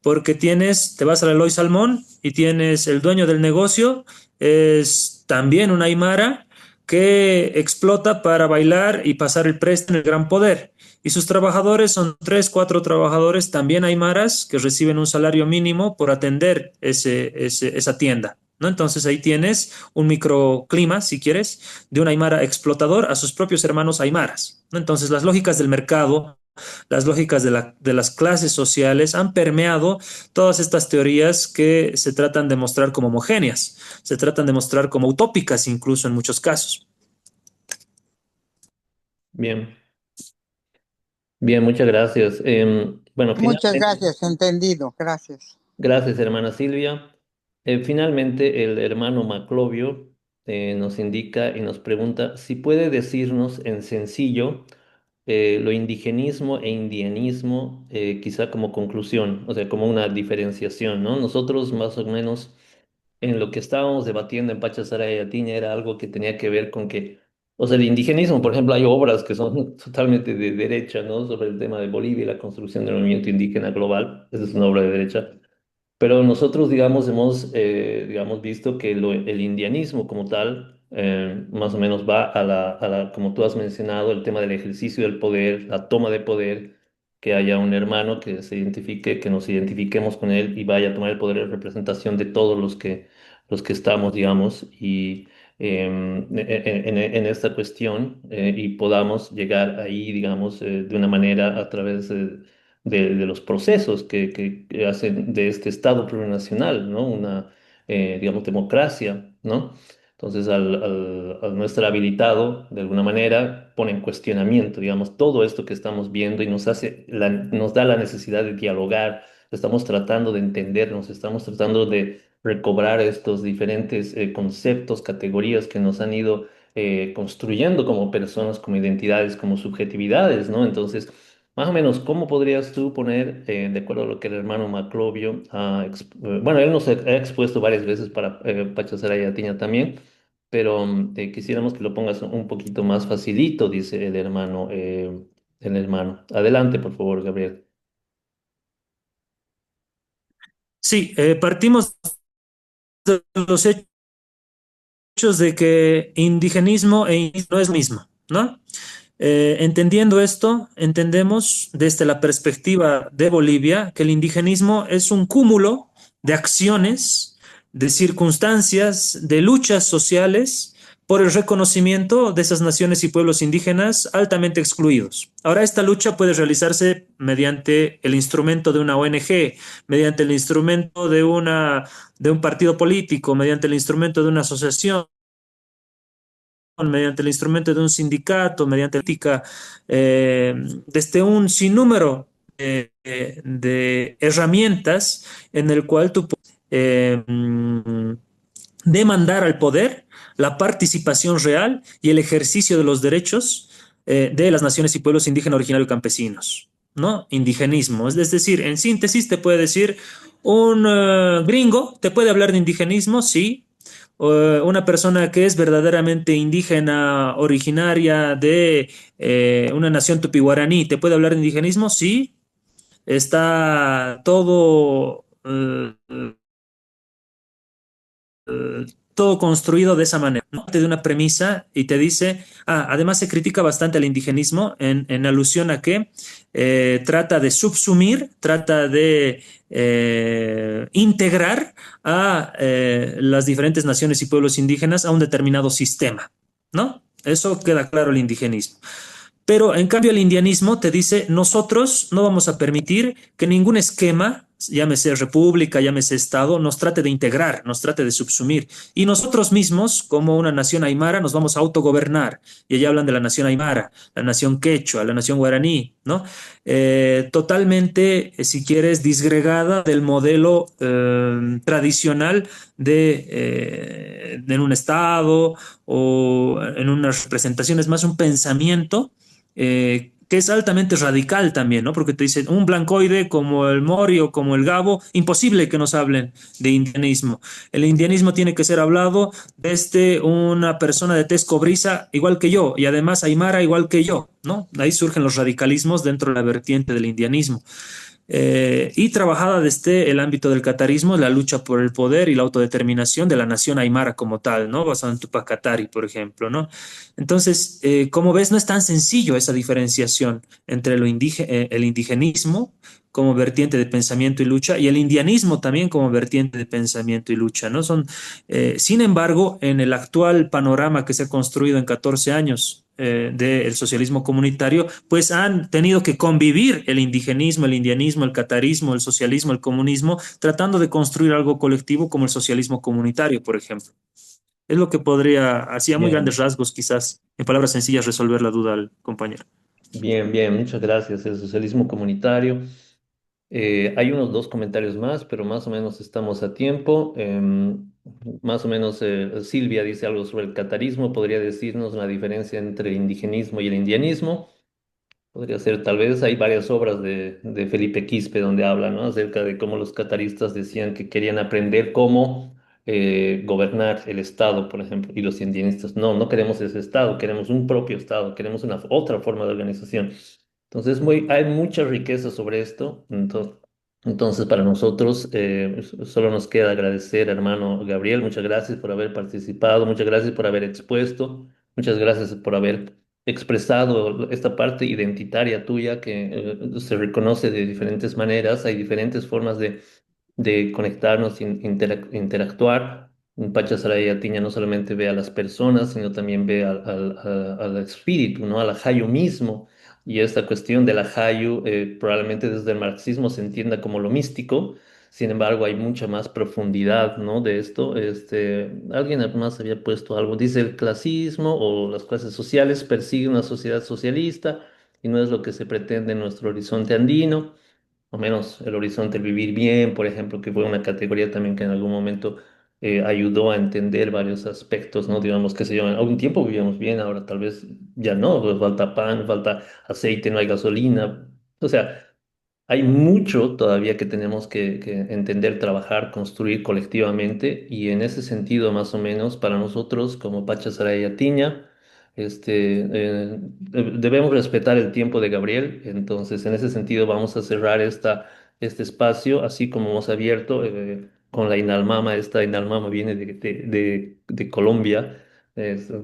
porque te vas al Eloy Salmón y tienes el dueño del negocio, es también un aymara que explota para bailar y pasar el preste en el gran poder. Y sus trabajadores son tres, cuatro trabajadores, también aymaras, que reciben un salario mínimo por atender esa tienda. ¿No? Entonces ahí tienes un microclima, si quieres, de un aymara explotador a sus propios hermanos aymaras. ¿No? Entonces las lógicas del mercado, las lógicas de las clases sociales han permeado todas estas teorías que se tratan de mostrar como homogéneas, se tratan de mostrar como utópicas incluso en muchos casos. Bien, bien, muchas gracias. Bueno, Muchas finalmente, gracias, entendido. Gracias. gracias, hermana Silvia. Finalmente, el hermano Maclovio nos indica y nos pregunta si puede decirnos en sencillo lo indigenismo e indianismo, quizá como conclusión, o sea, como una diferenciación, ¿no? Nosotros más o menos en lo que estábamos debatiendo en Pachasara y Atiña era algo que tenía que ver con que, o sea, el indigenismo, por ejemplo, hay obras que son totalmente de derecha, ¿no? Sobre el tema de Bolivia y la construcción del movimiento indígena global, esa es una obra de derecha. Pero nosotros, digamos, hemos, digamos, visto que el indianismo como tal, más o menos va como tú has mencionado, el tema del ejercicio del poder, la toma de poder, que haya un hermano que se identifique, que nos identifiquemos con él y vaya a tomar el poder de representación de todos los que estamos, digamos, y en esta cuestión, y podamos llegar ahí, digamos, de una manera a través de los procesos que hacen de este Estado plurinacional, ¿no? Una, digamos, democracia, ¿no? Entonces, al no estar habilitado, de alguna manera, pone en cuestionamiento, digamos, todo esto que estamos viendo y nos da la necesidad de dialogar, estamos tratando de entendernos, estamos tratando de recobrar estos diferentes conceptos, categorías que nos han ido construyendo como personas, como identidades, como subjetividades, ¿no? Entonces, más o menos, ¿cómo podrías tú poner, de acuerdo a lo que el hermano Maclovio bueno, él nos ha expuesto varias veces para Pacha Tiña también, pero quisiéramos que lo pongas un poquito más facilito, dice el hermano. Adelante, por favor, Gabriel. Sí, partimos de los hechos de que indigenismo e indígena no es lo mismo, ¿no? Entendiendo esto, entendemos desde la perspectiva de Bolivia que el indigenismo es un cúmulo de acciones, de circunstancias, de luchas sociales por el reconocimiento de esas naciones y pueblos indígenas altamente excluidos. Ahora, esta lucha puede realizarse mediante el instrumento de una ONG, mediante el instrumento de un partido político, mediante el instrumento de una asociación, mediante el instrumento de un sindicato, mediante la ética, desde un sinnúmero de herramientas en el cual tú puedes demandar al poder la participación real y el ejercicio de los derechos de las naciones y pueblos indígenas, originarios y campesinos, ¿no? Indigenismo. Es decir, en síntesis te puede decir un gringo, te puede hablar de indigenismo, sí, una persona que es verdaderamente indígena, originaria de una nación tupi-guaraní, ¿te puede hablar de indigenismo? Sí, está todo construido de esa manera, ¿no? De una premisa y te dice, además se critica bastante al indigenismo en alusión a que trata de subsumir, trata de integrar a las diferentes naciones y pueblos indígenas a un determinado sistema, ¿no? Eso queda claro el indigenismo. Pero en cambio el indianismo te dice, nosotros no vamos a permitir que ningún esquema, llámese república, llámese Estado, nos trate de integrar, nos trate de subsumir. Y nosotros mismos, como una nación aymara, nos vamos a autogobernar. Y allá hablan de la nación aymara, la nación quechua, la nación guaraní, ¿no? Totalmente, si quieres, disgregada del modelo tradicional de en un Estado o en unas representaciones, más un pensamiento que es altamente radical también, ¿no? Porque te dicen, un blancoide como el Mori o como el Gabo, imposible que nos hablen de indianismo. El indianismo tiene que ser hablado desde una persona de tez cobriza igual que yo, y además aymara igual que yo, ¿no? Ahí surgen los radicalismos dentro de la vertiente del indianismo. Y trabajada desde el ámbito del catarismo, la lucha por el poder y la autodeterminación de la nación aymara como tal, ¿no? Basado en Tupac Katari, por ejemplo, ¿no? Entonces, como ves, no es tan sencillo esa diferenciación entre el indigenismo como vertiente de pensamiento y lucha y el indianismo también como vertiente de pensamiento y lucha, ¿no? Sin embargo, en el actual panorama que se ha construido en 14 años del socialismo comunitario, pues han tenido que convivir el indigenismo, el indianismo, el catarismo, el socialismo, el comunismo, tratando de construir algo colectivo como el socialismo comunitario, por ejemplo. Es lo que podría, así a muy grandes Bien, rasgos, quizás, en palabras sencillas, resolver la duda al compañero. bien, bien, muchas gracias. El socialismo comunitario. Hay unos dos comentarios más, pero más o menos estamos a tiempo. Más o menos Silvia dice algo sobre el catarismo. ¿Podría decirnos la diferencia entre el indigenismo y el indianismo? Podría ser, tal vez hay varias obras de Felipe Quispe donde habla, ¿no? Acerca de cómo los cataristas decían que querían aprender cómo gobernar el Estado, por ejemplo, y los indianistas, no, no queremos ese Estado, queremos un propio Estado, queremos una otra forma de organización. Entonces, hay mucha riqueza sobre esto. Entonces, para nosotros solo nos queda agradecer, hermano Gabriel, muchas gracias por haber participado, muchas gracias por haber expuesto, muchas gracias por haber expresado esta parte identitaria tuya que se reconoce de diferentes maneras, hay diferentes formas de conectarnos, interactuar. Pacha Saraya Tiña no solamente ve a las personas, sino también ve al espíritu, ¿no? Al ajayu mismo. Y esta cuestión del ajayu probablemente desde el marxismo se entienda como lo místico. Sin embargo, hay mucha más profundidad, ¿no? De esto. Alguien más había puesto algo. Dice el clasismo o las clases sociales persiguen una sociedad socialista y no es lo que se pretende en nuestro horizonte andino o menos el horizonte, el vivir bien, por ejemplo, que fue una categoría también que en algún momento ayudó a entender varios aspectos, ¿no? Digamos, que se yo, algún tiempo vivíamos bien, ahora tal vez ya no, pues falta pan, falta aceite, no hay gasolina. O sea, hay mucho todavía que tenemos que entender, trabajar, construir colectivamente y en ese sentido, más o menos, para nosotros como Pacha Saraya Tiña, debemos respetar el tiempo de Gabriel. Entonces, en ese sentido, vamos a cerrar este espacio, así como hemos abierto. con la Inalmama. Esta Inalmama viene de Colombia.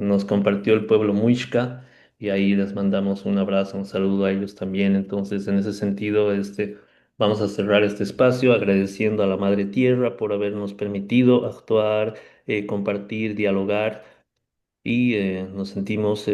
Nos compartió el pueblo Muisca y ahí les mandamos un abrazo, un saludo a ellos también. Entonces, en ese sentido, vamos a cerrar este espacio agradeciendo a la Madre Tierra por habernos permitido actuar, compartir, dialogar y nos sentimos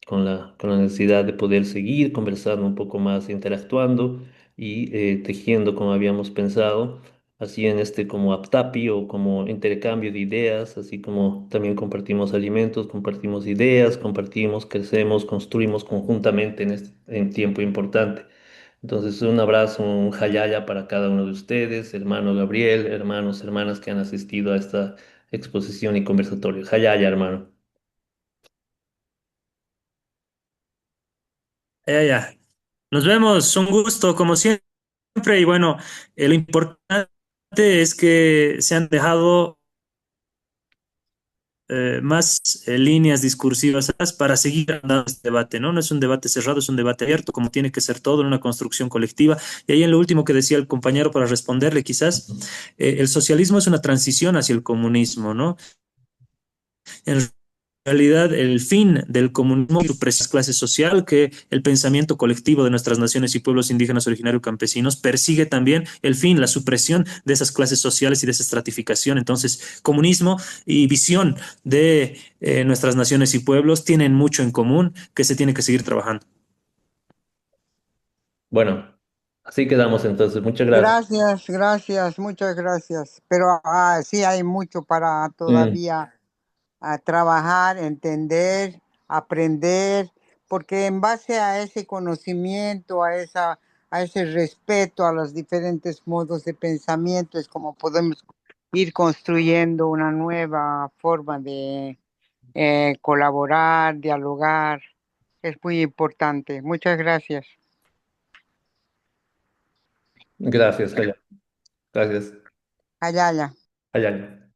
con la necesidad de poder seguir conversando un poco más, interactuando y tejiendo como habíamos pensado, así en este como aptapi o como intercambio de ideas, así como también compartimos alimentos, compartimos ideas, compartimos, crecemos, construimos conjuntamente en este en tiempo importante. Entonces, un abrazo, un jayaya para cada uno de ustedes, hermano Gabriel, hermanos, hermanas que han asistido a esta exposición y conversatorio. Jayaya, hermano. Ya, ya. Nos vemos, un gusto como siempre. Y bueno, lo importante es que se han dejado más líneas discursivas para seguir dando este debate, ¿no? No es un debate cerrado, es un debate abierto, como tiene que ser todo en una construcción colectiva. Y ahí en lo último que decía el compañero, para responderle quizás, el socialismo es una transición hacia el comunismo, ¿no? En realidad, el fin del comunismo es la clase social que el pensamiento colectivo de nuestras naciones y pueblos indígenas originarios campesinos persigue también el fin, la supresión de esas clases sociales y de esa estratificación. Entonces, comunismo y visión de nuestras naciones y pueblos tienen mucho en común que se tiene que seguir trabajando. Bueno, así quedamos entonces. Muchas gracias. Gracias, gracias, muchas gracias. Pero sí hay mucho para Mm, todavía trabajar, entender, aprender, porque en base a ese conocimiento, a ese respeto a los diferentes modos de pensamiento, es como podemos ir construyendo una nueva forma de colaborar, dialogar. Es muy importante. Muchas gracias. gracias, Jaya. Gracias. Ayala. Jaya.